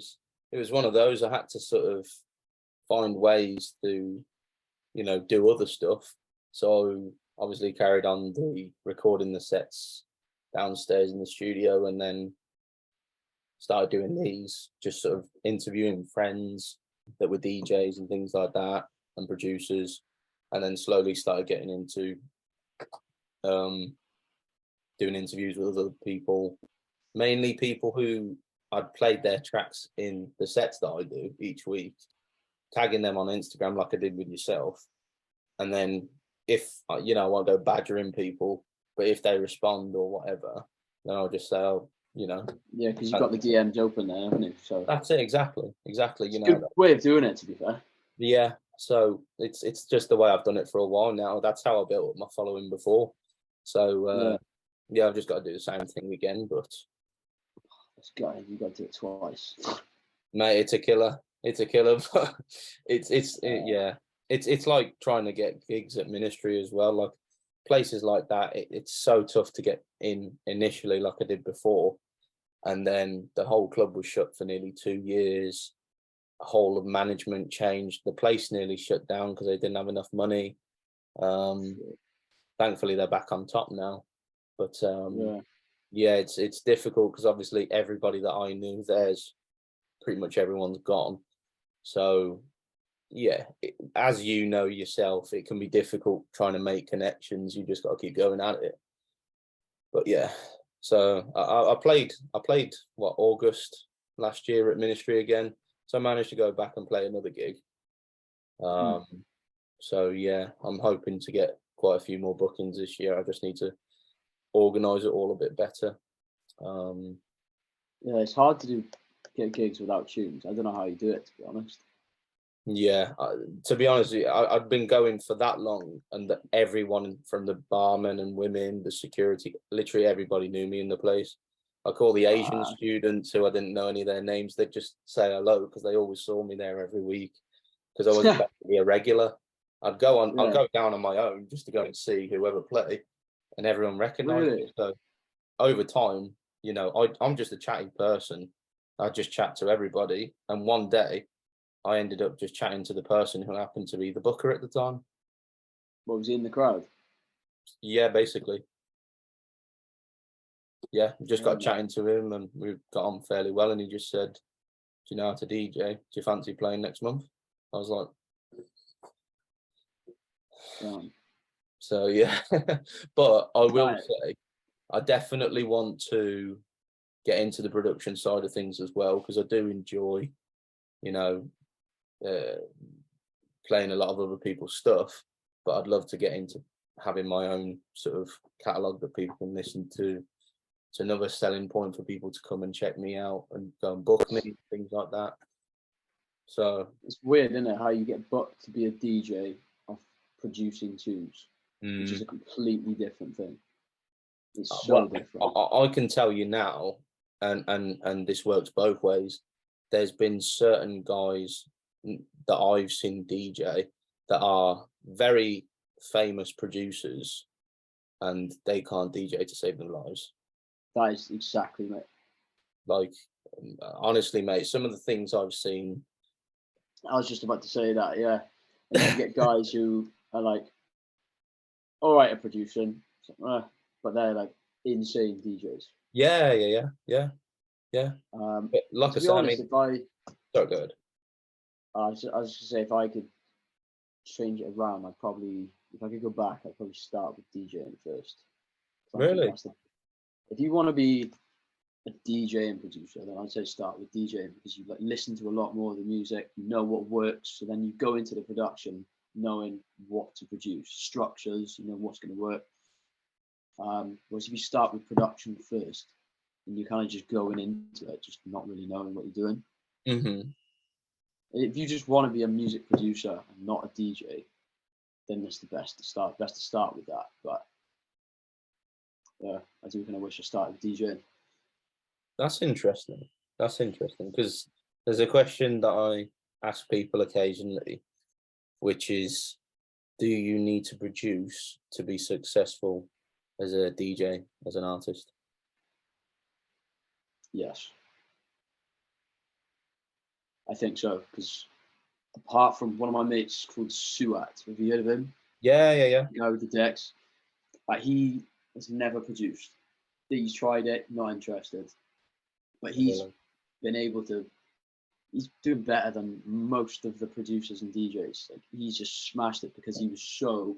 was one of those. I had to sort of find ways to, you know, do other stuff. So obviously carried on recording the sets downstairs in the studio, and then started doing these, just sort of interviewing friends that were DJs and things like that, and producers, and then slowly started getting into doing interviews with other people, mainly people who I'd played their tracks in the sets that I do each week, tagging them on Instagram like I did with yourself. And then if, you know, I'll go badgering people, but if they respond or whatever, then I'll just say, oh, you know. Yeah, because you've got the DMs open there, haven't you? So that's it, exactly. You know, good way of doing it, to be fair. Yeah, so it's just the way I've done it for a while now. That's how I built up my following before. So yeah, I've just got to do the same thing again. But you got to do it twice, mate. It's a killer. But it's like trying to get gigs at Ministry as well. Like places like that, it's so tough to get in initially, like I did before, and then the whole club was shut for nearly 2 years. Whole of management changed. The place nearly shut down because they didn't have enough money. Thankfully, they're back on top now. But yeah, it's difficult because obviously everybody that I knew there's pretty much everyone's gone. So yeah, as you know yourself, it can be difficult trying to make connections. You just got to keep going at it. But yeah, so I played what, August last year at Ministry again. So I managed to go back and play another gig. So yeah, I'm hoping to get quite a few more bookings this year. I just need to organise it all a bit better. Yeah, it's hard to get gigs without tunes. I don't know how you do it, to be honest. Yeah, to be honest, I've been going for that long, and everyone from the barmen and women, the security, literally everybody knew me in the place. Like all the Asian students who I didn't know any of their names, they'd just say hello because they always saw me there every week. Because I was basically a regular. I'd go down on my own just to go and see whoever play, and everyone recognised me. So over time, you know, I'm just a chatty person. I just chat to everybody, and one day I ended up just chatting to the person who happened to be the booker at the time. What, was he in the crowd? Yeah, basically. Yeah, just got chatting to him and we got on fairly well. And he just said, "Do you know how to DJ? Do you fancy playing next month?" I was like, so yeah. But I will say, I definitely want to get into the production side of things as well, because I do enjoy, you know, playing a lot of other people's stuff. But I'd love to get into having my own sort of catalogue that people can listen to. It's another selling point for people to come and check me out and go and book me, things like that. So it's weird, isn't it, how you get booked to be a DJ off producing tunes, which is a completely different thing. It's so different. I can tell you now, and this works both ways. There's been certain guys that I've seen DJ that are very famous producers, and they can't DJ to save their lives. That is exactly, mate. Like, honestly, mate, some of the things I've seen. I was just about to say that, yeah. And you get guys who are like, all right at producing, but they're like insane DJs. Yeah. But like to I be said, honest, sorry, go ahead. I was just gonna say, if I could change it around, I'd probably, if I could go back, I'd probably start with DJing first. Really? If you want to be a DJ and producer, then I'd say start with DJing, because you like listen to a lot more of the music, you know what works, so then you go into the production knowing what to produce, structures, you know what's going to work. Whereas if you start with production first, and you're kind of just going into it, just not really knowing what you're doing. Mm-hmm. If you just want to be a music producer and not a DJ, then that's the best to start. Best to start with that. But yeah, I do kind of wish I started with DJing. That's interesting. That's interesting, because there's a question that I ask people occasionally, which is, do you need to produce to be successful as a DJ, as an artist? Yes. I think so, because apart from one of my mates called Suat, have you heard of him? Yeah. The guy with the decks. He has never produced. He's tried it, not interested. But he's been able to, he's doing better than most of the producers and DJs. Like, he's just smashed it because he was so,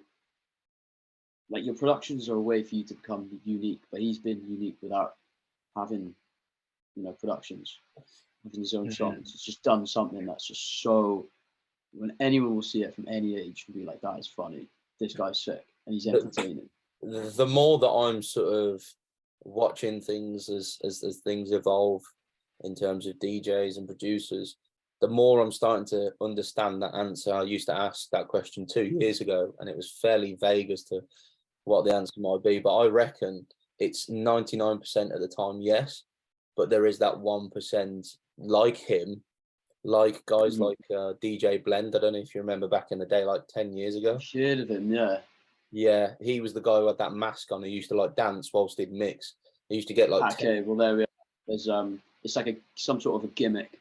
like, your productions are a way for you to become unique, but he's been unique without having, you know, productions, having his own songs. He's just done something that's just so, when anyone will see it from any age and be like, that is funny, this guy's sick, and he's entertaining. The more that I'm sort of watching things as things evolve in terms of DJs and producers, the more I'm starting to understand that answer. I used to ask that question 2 years ago, and it was fairly vague as to what the answer might be. But I reckon it's 99% of the time yes, but there is that 1% like him, like guys like DJ Blend. I don't know if you remember back in the day, like 10 years ago. I've heard of him, yeah. Yeah, he was the guy who had that mask on. He used to like dance whilst he'd mix. He used to get like. Okay, well there we are. There's it's like some sort of a gimmick.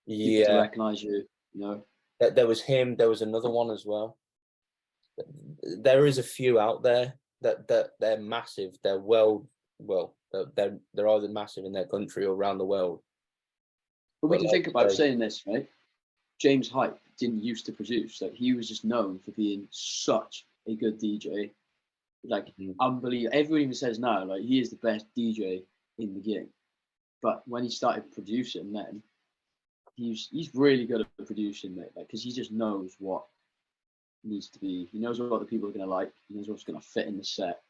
Yeah. To recognise you, you know. There was him. There was another one as well. There is a few out there that they're massive. They're they're either massive in their country or around the world. But we can think about saying this, right? James Hype didn't used to produce. Like, he was just known for being such a good DJ. Like, unbelievable. Everyone even says now, like, he is the best DJ in the game. But when he started producing, then he's really good at producing, mate. Like, because he just knows what needs to be. He knows what the people are going to like. He knows what's going to fit in the set.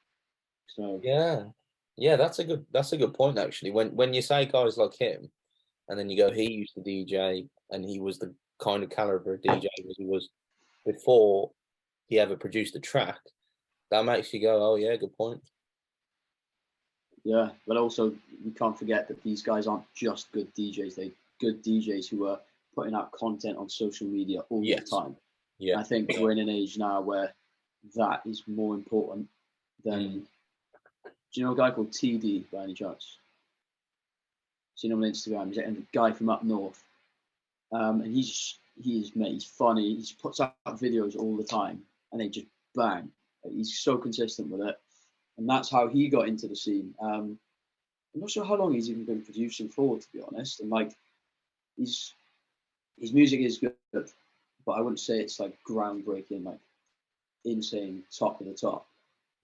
So yeah, that's a good point actually. When you say guys like him, and then you go, he used to DJ, and he was the kind of caliber of DJ as he was before he ever produced a track. That makes you go, oh yeah, good point. yeah, but also we can't forget that these guys aren't just good DJs. They're good DJs who are putting out content on social media all the time. Yeah, and I think we're in an age now where that is more important than. Do you know a guy called TD by any chance? Seen him on Instagram. He's a guy from up north, and he's mate. He's funny. He puts out videos all the time, and they just bang. He's so consistent with it, and that's how he got into the scene. I'm not sure how long he's even been producing for, to be honest. And like, his music is good, but I wouldn't say it's like groundbreaking, like insane, top of the top.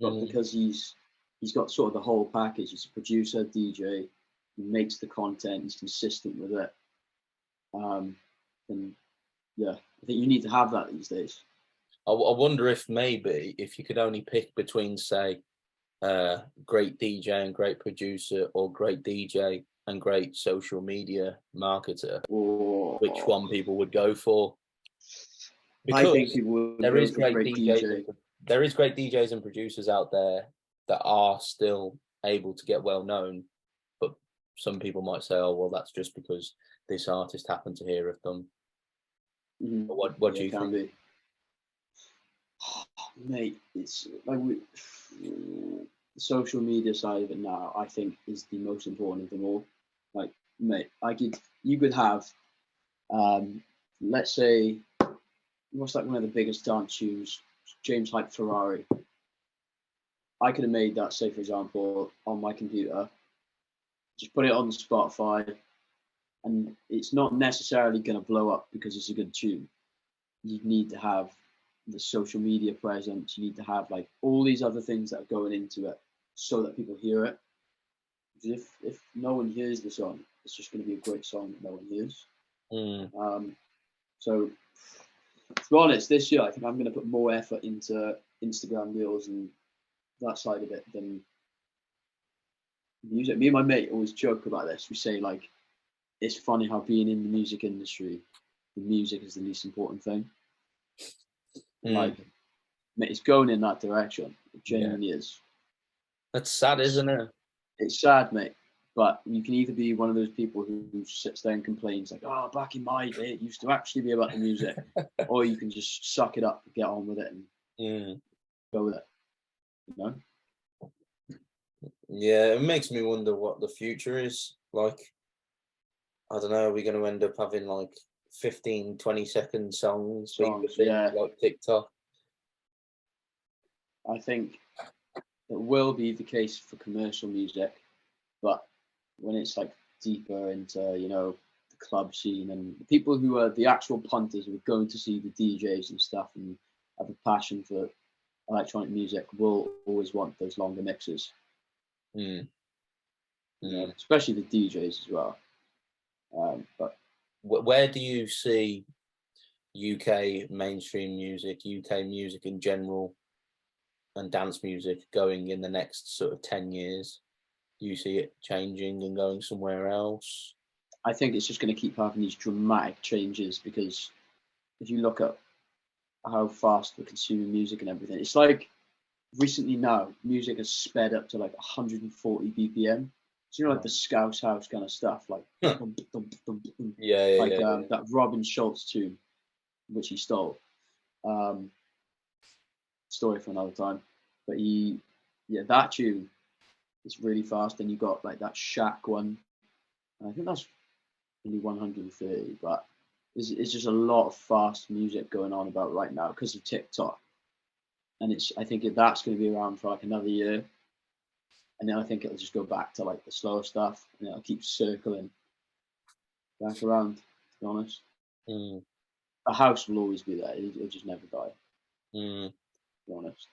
But because he's got sort of the whole package. He's a producer, DJ. He makes the content. He's consistent with it. And yeah, I think you need to have that these days. I wonder if maybe if you could only pick between, say, great DJ and great producer, or great DJ and great social media marketer, which one people would go for. Because I think people would there go is for great DJ. DJs. There is great DJs and producers out there that are still able to get well known, but some people might say, "Oh, well, that's just because this artist happened to hear of them." Mm-hmm. What do you think? Be. Mate, it's like the social media side of it now, I think, is the most important of them all. Like, mate, you could have, let's say, what's like one of the biggest dance tunes, James Hype Ferrari. I could have made that, say, for example, on my computer, just put it on Spotify, and it's not necessarily going to blow up because it's a good tune. You need to have the social media presence. You need to have like all these other things that are going into it so that people hear it. Because if no one hears the song, it's just going to be a great song that no one hears. So, to be honest, this year I think I'm going to put more effort into Instagram Reels and that side of it than music. Me and my mate always joke about this. We say like, it's funny how being in the music industry, the music is the least important thing. Like, mate, it's going in that direction. It genuinely is. That's sad, isn't it? It's sad, mate. But you can either be one of those people who sits there and complains like, "Oh, back in my day, it used to actually be about the music," or you can just suck it up, get on with it, and go with it. You know? Yeah, it makes me wonder what the future is like. I don't know. Are we going to end up having like 15, 20-second songs like TikTok? I think it will be the case for commercial music, but when it's like deeper into, the club scene and the people who are the actual punters who are going to see the DJs and stuff and have a passion for electronic music will always want those longer mixes. Especially the DJs as well. But where do you see UK mainstream music, UK music in general, and dance music going in the next sort of 10 years? Do you see it changing and going somewhere else? I think it's just going to keep having these dramatic changes, because if you look at how fast we're consuming music and everything, it's like recently now music has sped up to like 140 BPM. So like the Scouse House kind of stuff, like that Robin Schulz tune, which he stole. Story for another time. But that tune is really fast. And you got like that Shaq one. And I think that's only 130, but it's just a lot of fast music going on about right now because of TikTok. And I think that's going to be around for like another year. And then I think it'll just go back to like the slower stuff, and it'll keep circling back around, to be honest. A house will always be there. It'll just never die. To be honest.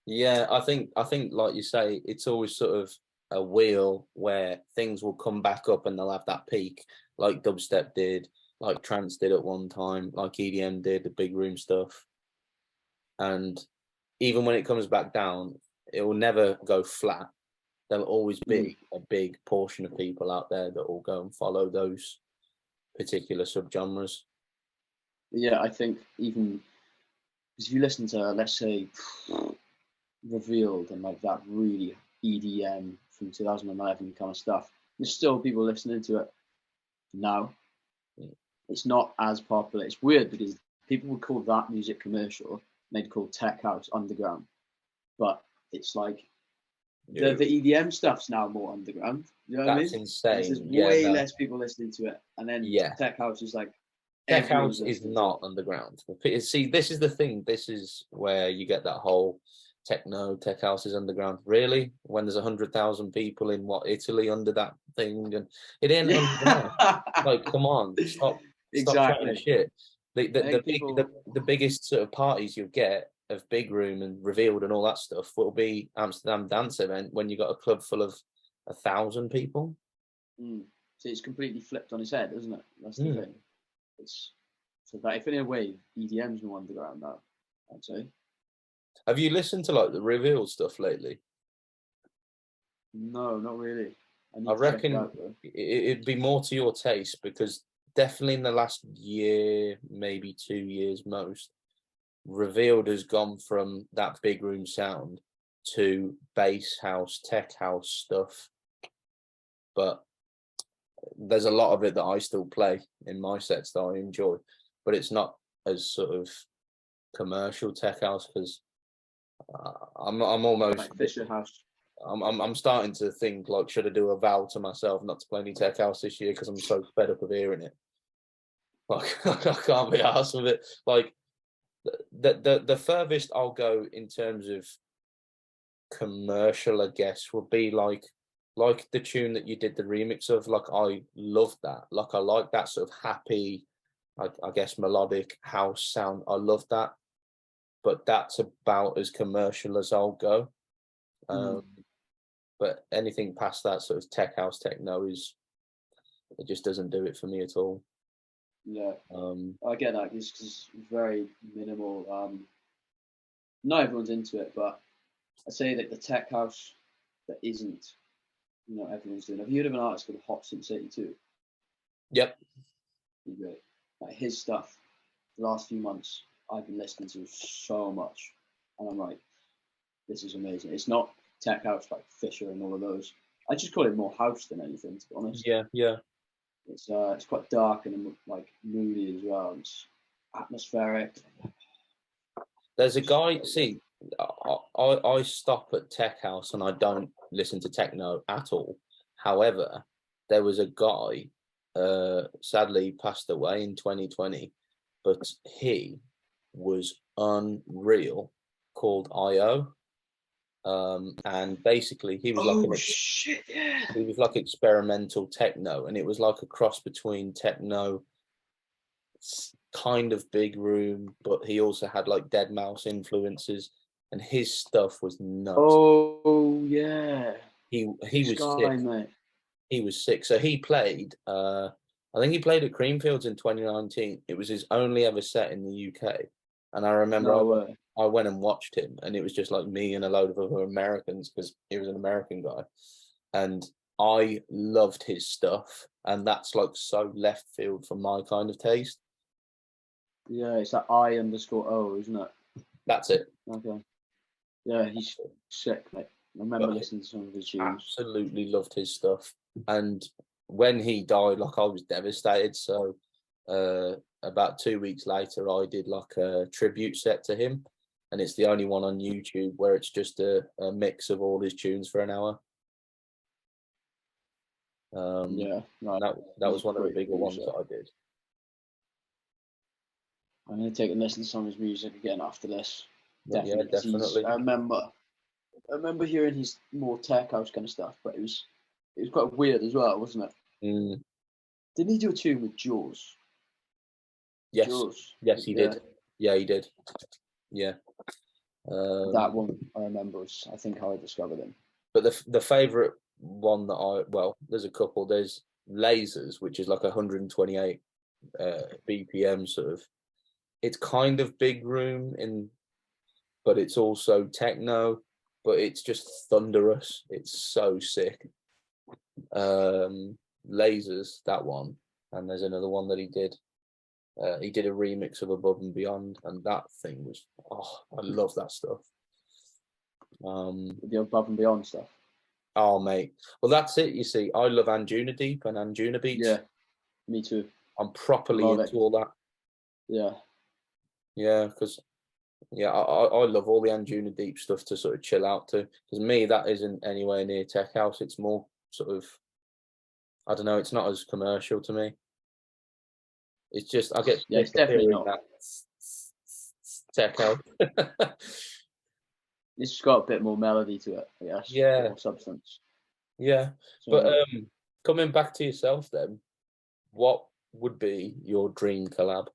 Yeah, I think like you say, it's always sort of a wheel where things will come back up and they'll have that peak, like dubstep did, like trance did at one time, like EDM did, the big room stuff. and even when it comes back down, it will never go flat. There'll always be a big portion of people out there that will go and follow those particular subgenres. Yeah, I think even because if you listen to, let's say, Revealed and like that really EDM from 2011 kind of stuff, there's still people listening to it now. It's not as popular. It's weird because people would call that music commercial, and they'd call tech house underground, but it's like the EDM stuff's now more underground. You know what I mean? That's insane. There's way less people listening to it, and then tech house is like tech house is not underground. See, this is the thing. This is where you get that whole tech house is underground. Really, when there's 100,000 people in Italy under that thing, and it ain't underground. Like, come on, stop chatting shit. The biggest sort of parties you'll get of Big Room and Revealed and all that stuff will be Amsterdam Dance Event when you got a club full of 1,000 people. So it's completely flipped on its head, isn't it? That's the thing. It's so that if in a way EDM's no underground now, I'd say. Have you listened to like the Revealed stuff lately? No, not really. I reckon it'd be more to your taste, because definitely in the last year, maybe 2 years most, Revealed has gone from that Big Room sound to bass house, tech house stuff. But there's a lot of it that I still play in my sets that I enjoy, but it's not as sort of commercial tech house, because I'm almost like Fisher House. I'm starting to think, like, should I do a vow to myself not to play any tech house this year because I'm so fed up of hearing it. Like, I can't be arsed with it. Like, the furthest I'll go in terms of commercial, I guess, would be like the tune that you did the remix of. Like, I love that. Like, I like that sort of happy, I guess, melodic house sound. I love that. But that's about as commercial as I'll go. But anything past that sort of tech house techno it just doesn't do it for me at all. Yeah, I get that. It's very minimal. Not everyone's into it, but I'd say that the tech house that isn't, everyone's doing. Have you heard of an artist called Hot Since 82? Yep. Great. Like his stuff, the last few months, I've been listening to so much, and I'm like, this is amazing. It's not tech house like Fisher and all of those. I just call it more house than anything, to be honest. Yeah. It's quite dark and like moody as well. It's atmospheric. There's a guy. See, I stop at tech house and I don't listen to techno at all. However, there was a guy, sadly passed away in 2020, but he was unreal, called IO. And basically he was he was like experimental techno, and it was like a cross between techno, kind of Big Room, but he also had like Dead Mouse influences, and his stuff was nuts. Oh yeah, he was sick. Mate. He was sick. So he played. I think he played at Creamfields in 2019. It was his only ever set in the UK, and I remember I went and watched him, and it was just like me and a load of other Americans, because he was an American guy, and I loved his stuff, and that's like so left field from my kind of taste. Yeah, it's that I_O, isn't it? That's it. Okay. Yeah, he's sick, mate. I remember listening to some of his tunes. Absolutely loved his stuff, and when he died, like, I was devastated. So about 2 weeks later, I did like a tribute set to him. And it's the only one on YouTube where it's just a mix of all his tunes for an hour. Yeah, right. That was one of the bigger ones that I did. I'm going to take a listen to some of his music again after this. Definitely. Yeah, definitely. I remember hearing his more tech house kind of stuff, but it was quite weird as well, wasn't it? Didn't he do a tune with Jaws? Yes. Jaws. Yes, he did. Yeah, he did. Yeah. That one I remember was, I think, how I discovered him. But the favourite one that there's a couple. There's Lasers, which is like 128 BPM sort of. It's kind of Big Room in but it's also techno, but it's just thunderous. It's so sick. Lasers, that one, and there's another one that he did. He did a remix of Above and Beyond, and that thing was, I love that stuff. The Above and Beyond stuff. Oh, mate. Well, that's it. You see, I love Anjuna Deep and Anjuna Beats. Yeah, me too. I'm properly Love into it. all that. Yeah. Yeah, because I love all the Anjuna Deep stuff to sort of chill out to. Because me, that isn't anywhere near tech house. It's more sort of, I don't know. It's not as commercial to me. It's just I get It's sick of definitely hearing not. that tech house. It's just got a bit more melody to it, I guess. Yeah. More substance. Yeah. So, But coming back to yourself then, what would be your dream collab?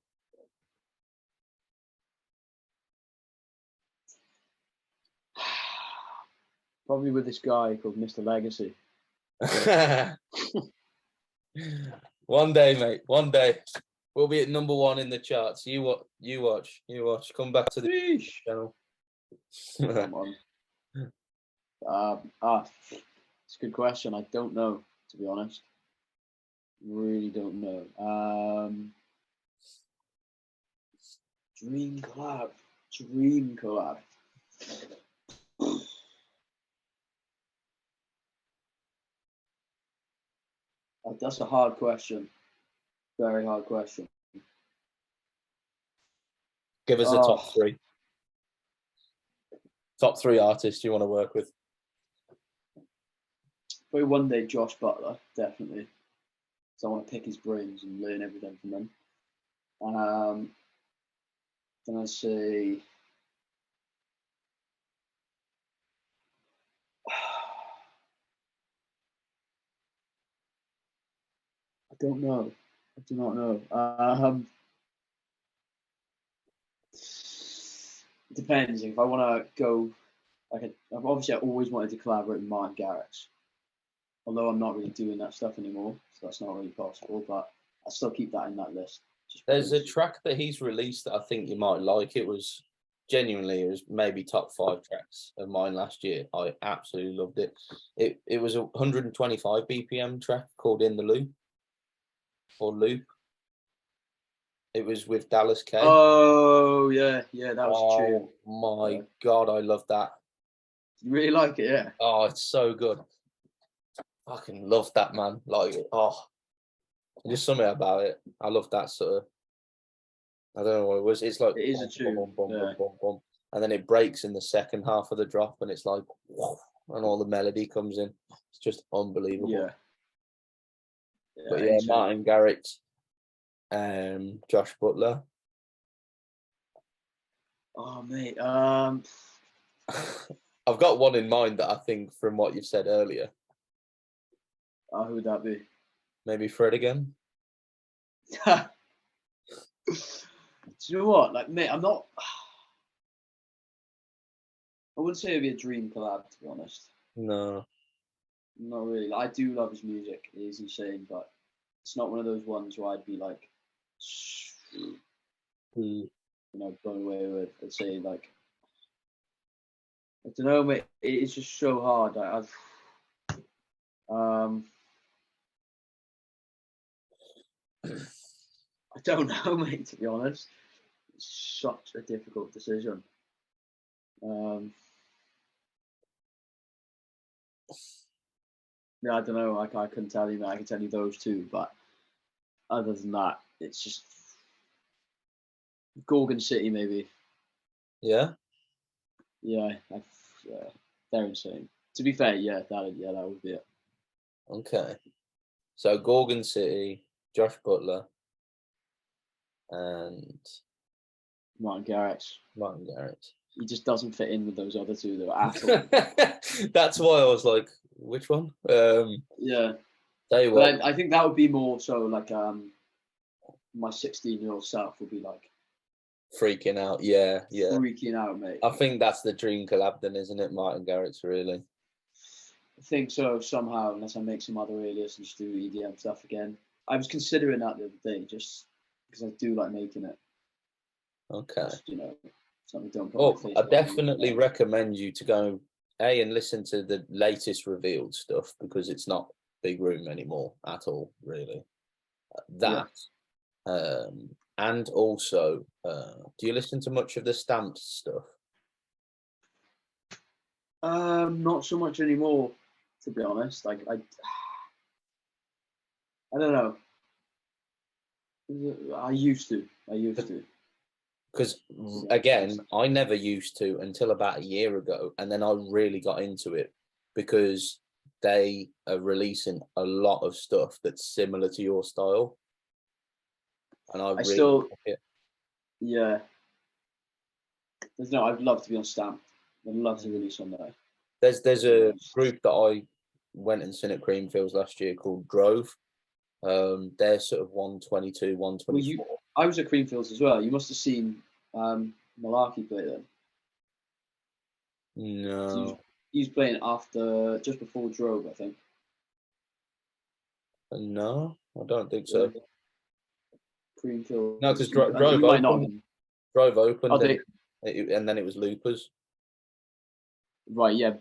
probably with this guy called Mr. Legacy. One day, mate. One day. We'll be at #1 in the charts. You watch. Come back to the Sheesh. channel. Come on. It's a good question. I don't know, to be honest. Really don't know. Dream collab. That's a hard question. Very hard question. Give us a top three. Top three artists you want to work with. Probably one day Josh Butler, definitely. So I want to pick his brains and learn everything from him. Then I say I don't know. I do not know. It depends. If I want to go, I've always wanted to collaborate with Martin Garrix. Although I'm not really doing that stuff anymore, so that's not really possible. But I still keep that in that list. There's a track that he's released that I think you might like. It was maybe top 5 tracks of mine last year. I absolutely loved it. It was a 125 BPM track called In the Loop or Loop. It was with Dallas K. Oh yeah, that was true. Oh my God, I love that. You really like it, yeah? Oh, it's so good. I fucking love that, man. Like, just something about it. I love that sort of. I don't know what it was. It's like it is a tune. And then it breaks in the second half of the drop, and it's like, and all the melody comes in. It's just unbelievable. Yeah. But yeah, Martin Garrix, Josh Butler. Oh mate, I've got one in mind that I think, from what you've said earlier. Who would that be? Maybe Fred again. Do you know what? Like, mate, I wouldn't say it'd be a dream collab, to be honest. No. Not really. I do love his music. It is insane, but it's not one of those ones where I'd be like, blown away with. I'd say like, I don't know, mate. It's just so hard. I don't know, mate. To be honest, it's such a difficult decision. Yeah, I don't know. I couldn't tell you, mate. I can tell you those two, but other than that, it's just Gorgon City, maybe. Yeah. Yeah, they're insane. To be fair, that would be it. Okay. So Gorgon City, Josh Butler, and Martin Garrix. He just doesn't fit in with those other two, though, at all. That's why I was like, which one? Yeah. Tell you what. But I think that would be more so like my 16-year-old self would be like freaking out. Yeah. Freaking out, mate. I think that's the dream collab then, isn't it, Martin Garrix, really? I think so, somehow, unless I make some other alias and just do EDM stuff again. I was considering that the other day, just because I do like making it. Okay. Just, Something don't put Oh, my face I down. definitely recommend you to go and listen to the latest revealed stuff, because it's not Big Room anymore at all, really. That, and also, do you listen to much of the Stamped stuff? Not so much anymore, to be honest. Like I don't know. I used to. Because again, I never used to until about a year ago, and then I really got into it because they are releasing a lot of stuff that's similar to your style, and I really still, like it. yeah. I'd love to be on Stamp. I'd love to release on there. There's a group that I went and seen at Creamfields last year called Drove. They're sort of 122, 124. I was at Creamfields as well. You must have seen Malarkey play then. No. He was playing just before Drove, I think. No, I don't think so. Creamfields. No, because Drove opened. Drove opened, and then it was Loopers. Right, yeah.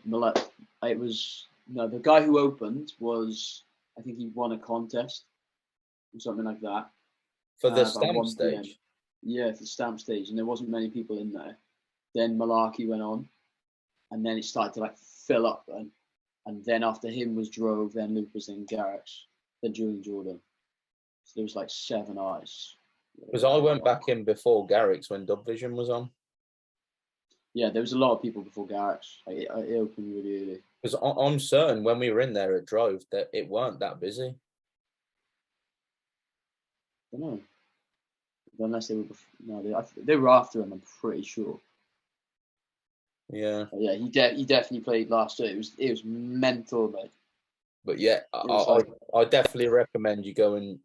It was the guy who opened was, I think he won a contest or something like that. For the Stamp stage? Yeah, for the Stamp stage, and there wasn't many people in there. Then Malarkey went on, and then it started to like fill up, and then after him was Drove, then Loopers, then Garrix, then Julian Jordan. So there was like 7 eyes. Because I went back in before Garrix when Dub Vision was on. Yeah, there was a lot of people before Garrix. Like, it opened really early. Because I'm certain when we were in there at Drove that it weren't that busy. I don't know. Unless they were they were after him, I'm pretty sure. Yeah. But yeah, he definitely played last year. It was mental, mate. But yeah, I definitely recommend you go and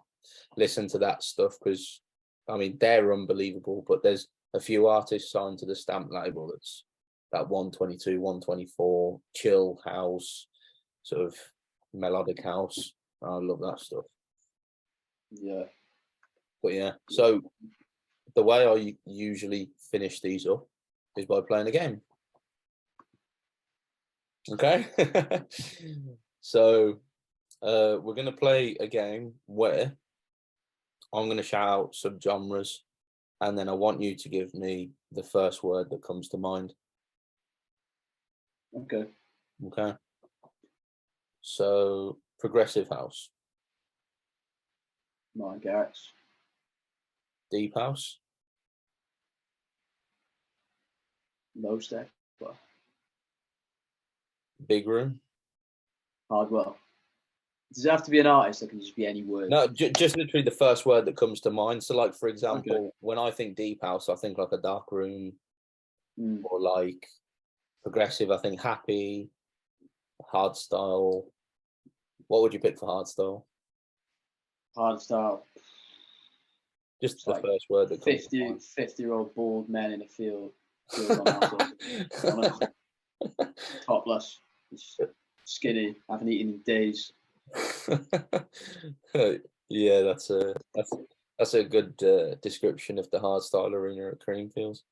listen to that stuff, because I mean they're unbelievable. But there's a few artists signed to the Stamp label that's that 122, 124 chill house, sort of melodic house. I love that stuff. Yeah. But yeah, so the way I usually finish these up is by playing a game. Okay. So we're going to play a game where I'm going to shout out subgenres, and then I want you to give me the first word that comes to mind. Okay. Okay. So progressive house. Martin Garrix. Deep house. Low Step. Big room. Hardwell. Does it have to be an artist, or can it just be any word? No, just literally the first word that comes to mind. So, like, for example, when I think deep house, I think like a dark room, or like progressive, I think happy, hard style. What would you pick for hard style? Hard style. Just the first word that comes 50-year-old bald men in a field topless, skinny, haven't eaten in days. Yeah, that's a good description of the hardstyle arena at Creamfields.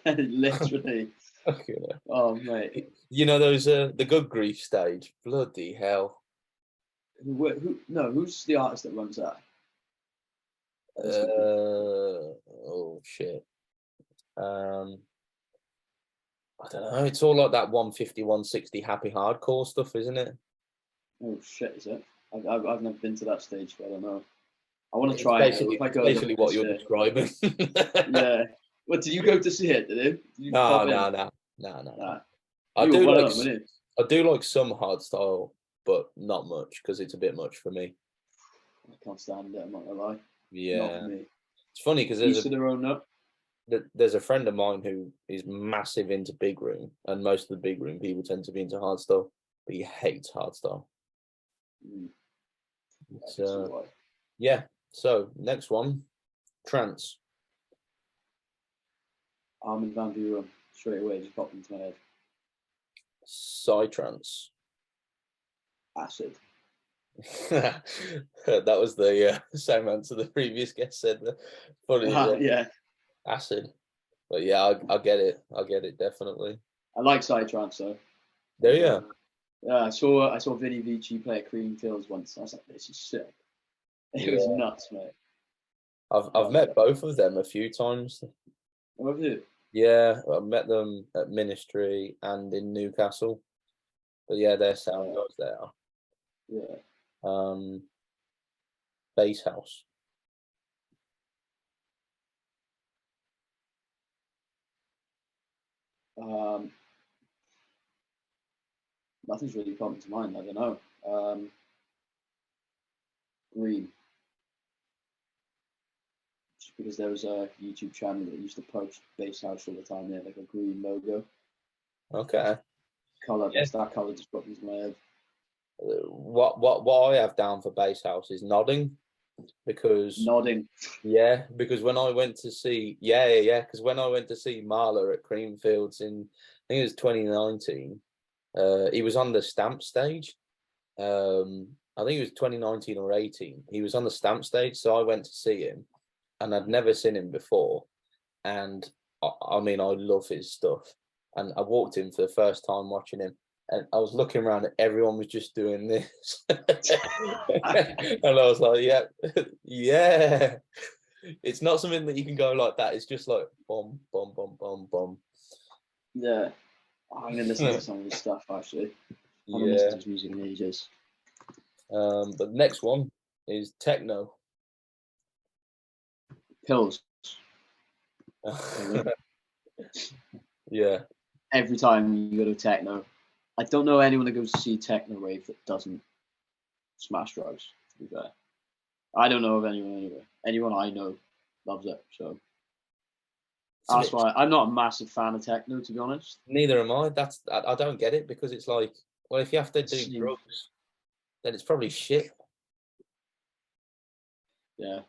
Literally. Okay. Oh mate. You know those the Good Grief stage. Bloody hell. Who's the artist that runs that? Oh shit. I don't know. It's all like that 150, 160 happy hardcore stuff, isn't it? Oh shit, is it? I've never been to that stage, but I don't know. I want to try it. Basically what you're describing. Yeah. What, did you go to see it? Did you? No. I do like some hardstyle, but not much, because it's a bit much for me. I can't stand it. I'm not gonna lie. Yeah. Not for me. It's funny because there's a friend of mine who is massive into big room, and most of the big room people tend to be into hardstyle, but he hates hardstyle. Yeah. So next one, trance. Armin van Buuren, straight away, just popped into my head. Psytrance. Acid. That was the same answer the previous guest said. Funny. Yeah. Acid. But yeah, I get it. I get it definitely. I like psytrance though. There you Yeah, I saw Vinny Vici play at Creamfields once. I was like, this is sick. It was Yeah. nuts, mate. I've met both of them a few times. What have you? Yeah, I met them at Ministry and in Newcastle. But yeah, their sound guys there. Yeah. Bass House. Nothing's really coming to mind. I don't know. Green. Just because there was a YouTube channel that used to post Bass House all the time. They had like a green logo. Okay. Color. That's that color just popped into my head. What I have down for Bass House is nodding, because Nodding. because when I went to see because when I went to see Marla at Creamfields in, I think it was 2019, he was on the stamp stage. I think it was 2019 or 18. He was on the stamp stage, so I went to see him, and I'd never seen him before, and I mean, I love his stuff, and I walked in for the first time watching him, and I was looking around and everyone was just doing this. And I was like, yeah, yeah. It's not something that you can go like that. It's just like bomb, bomb, bomb, bomb, bomb. Yeah. I'm gonna listen to some of his stuff actually. I haven't listened to his music in ages. But the next one is techno. Pills. Yeah. Every time you go to techno, I don't know anyone that goes to see techno rave that doesn't smash drugs. To be fair, I don't know of anyone anyway. Anyone I know loves it, so that's why I'm not a massive fan of techno, to be honest. Neither am I. I don't get it, because it's like, well, if you have to do drugs, then it's probably shit. Yeah.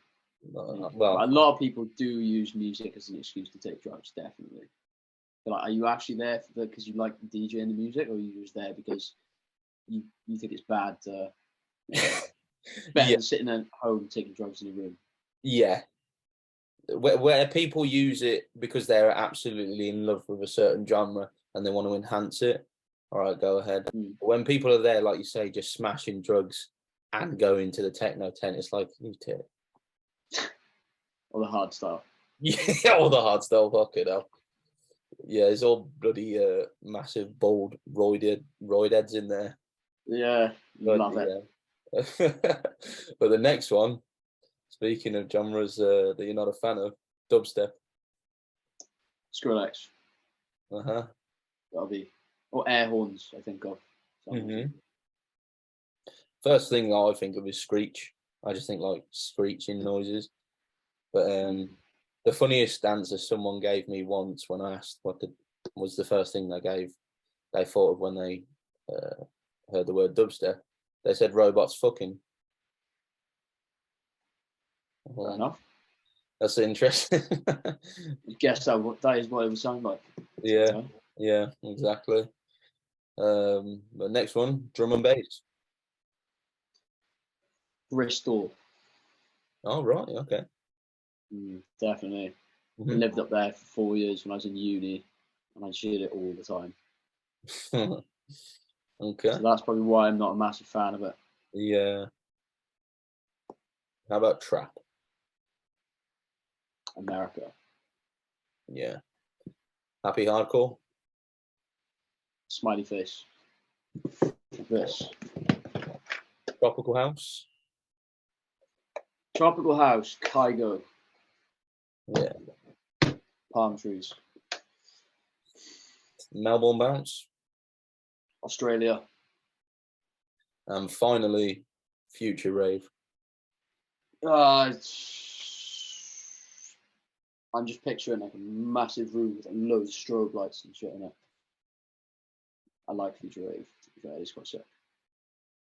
Well, a lot of people do use music as an excuse to take drugs, definitely. But like, are you actually there because you like the DJ and the music, or are you just there because you think it's bad to better than sitting at home taking drugs in your room? Yeah. Where people use it because they're absolutely in love with a certain genre and they want to enhance it, all right, go ahead. But when people are there, like you say, just smashing drugs and going to the techno tent, it's like, you take Or the hard style. Yeah, all the hard style, fuck it up. Yeah, it's all bloody massive, bold roid heads in there. Yeah, love it. But the next one, speaking of genres that you're not a fan of, dubstep. Skrillex. That'll be, or air horns, I think of. First thing I think of is screech. I just think like screeching noises. But the funniest answer someone gave me once when I asked what was the first thing they thought of when they heard the word dubstep, they said robots fucking. Fair enough. That's interesting. I guess that is what it would sound like. Yeah, exactly. The next one, drum and bass. Bristol. Oh, right, okay. Definitely. I lived up there for 4 years when I was in uni, and I did it all the time. Okay. So that's probably why I'm not a massive fan of it. Yeah. How about trap? America. Yeah. Happy hardcore? Smiley face. This. Tropical house? Tropical house, Kygo. Yeah. Palm trees. Melbourne bounce? Australia. And finally, future rave. I'm just picturing like a massive room with loads of strobe lights and shit in it. I like future rave. To be fair, it's quite sick.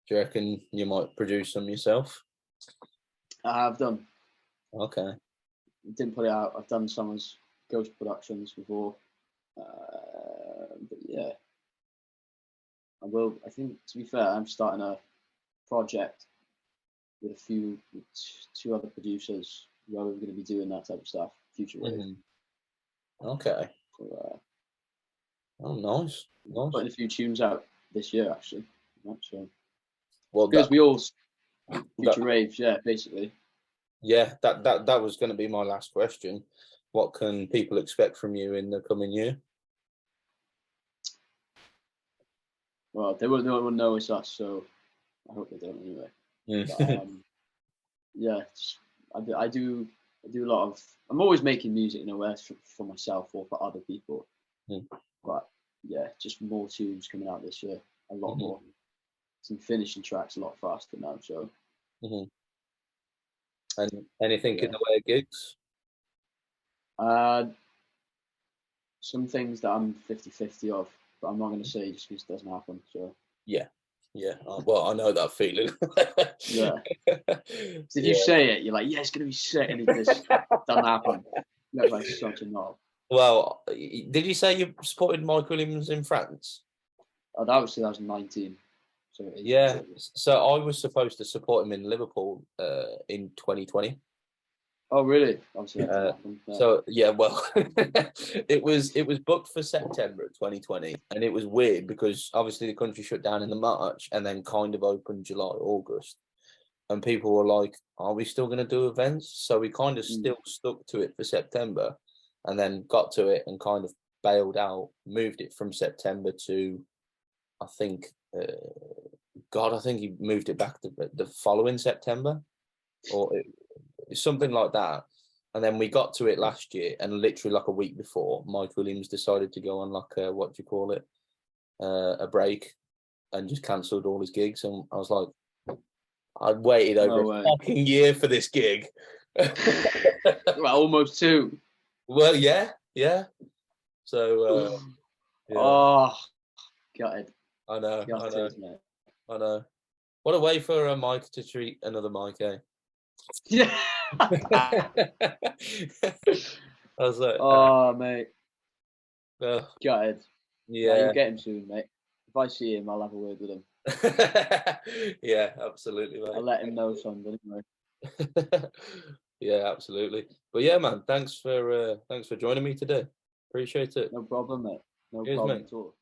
Do you reckon you might produce some yourself? I have done. Okay. Didn't put it out. I've done some as ghost productions before. But yeah, I will. I think, to be fair, I'm starting a project with two other producers where we're going to be doing that type of stuff. Future rave. Okay. So, Oh, nice. Nice. putting a few tunes out this year, actually. So, Well, because that, we all that future raves, yeah, basically. yeah, that was going to be my last question. What can people expect from you in the coming year? Well, they won't know it's us, so I hope they don't anyway. But, yeah, I do a lot of. I'm always making music, whether for myself or for other people. But yeah, just more tunes coming out this year, a lot more. Some finishing tracks a lot faster now. So. And anything in Yeah. the way of gigs? Some things that I'm 50-50 of, but I'm not going to say just because it doesn't happen. So. Yeah. Well, I know that feeling. Yeah. If you Yeah. say it, you're like, yeah, it's going to be sick, and it just doesn't happen. You look like such a knob. Well, did you say you supported Mike Williams in France? Oh, that was 2019. So Yeah. So I was supposed to support him in Liverpool in 2020. Oh, really? Obviously, that didn't happen. Yeah. So yeah, well, it was booked for September 2020, and it was weird because obviously the country shut down in the March and then kind of opened July, August, and people were like, "Are we still going to do events?" So we kind of still stuck to it for September, and then got to it and kind of bailed out, moved it from September to, I think, I think he moved it back to the following September, or something like that. And then we got to it last year, and literally like a week before, Mike Williams decided to go on like a, what do you call it, a break, and just cancelled all his gigs. And I was like, I'd waited over a fucking year for this gig. Well, almost 2. Well, yeah. So, yeah. Oh, gutted. I know. Gutted, mate. I know. What a way for a Mike to treat another Mike, eh? Yeah. I was like, oh, mate. Yeah. Gutted. Yeah, you'll get him soon, mate. If I see him, I'll have a word with him. Yeah, absolutely, mate. I'll let him know something. Yeah, absolutely. But yeah, man, thanks for joining me today. Appreciate it. No problem, mate. No Cheers, problem mate. at all.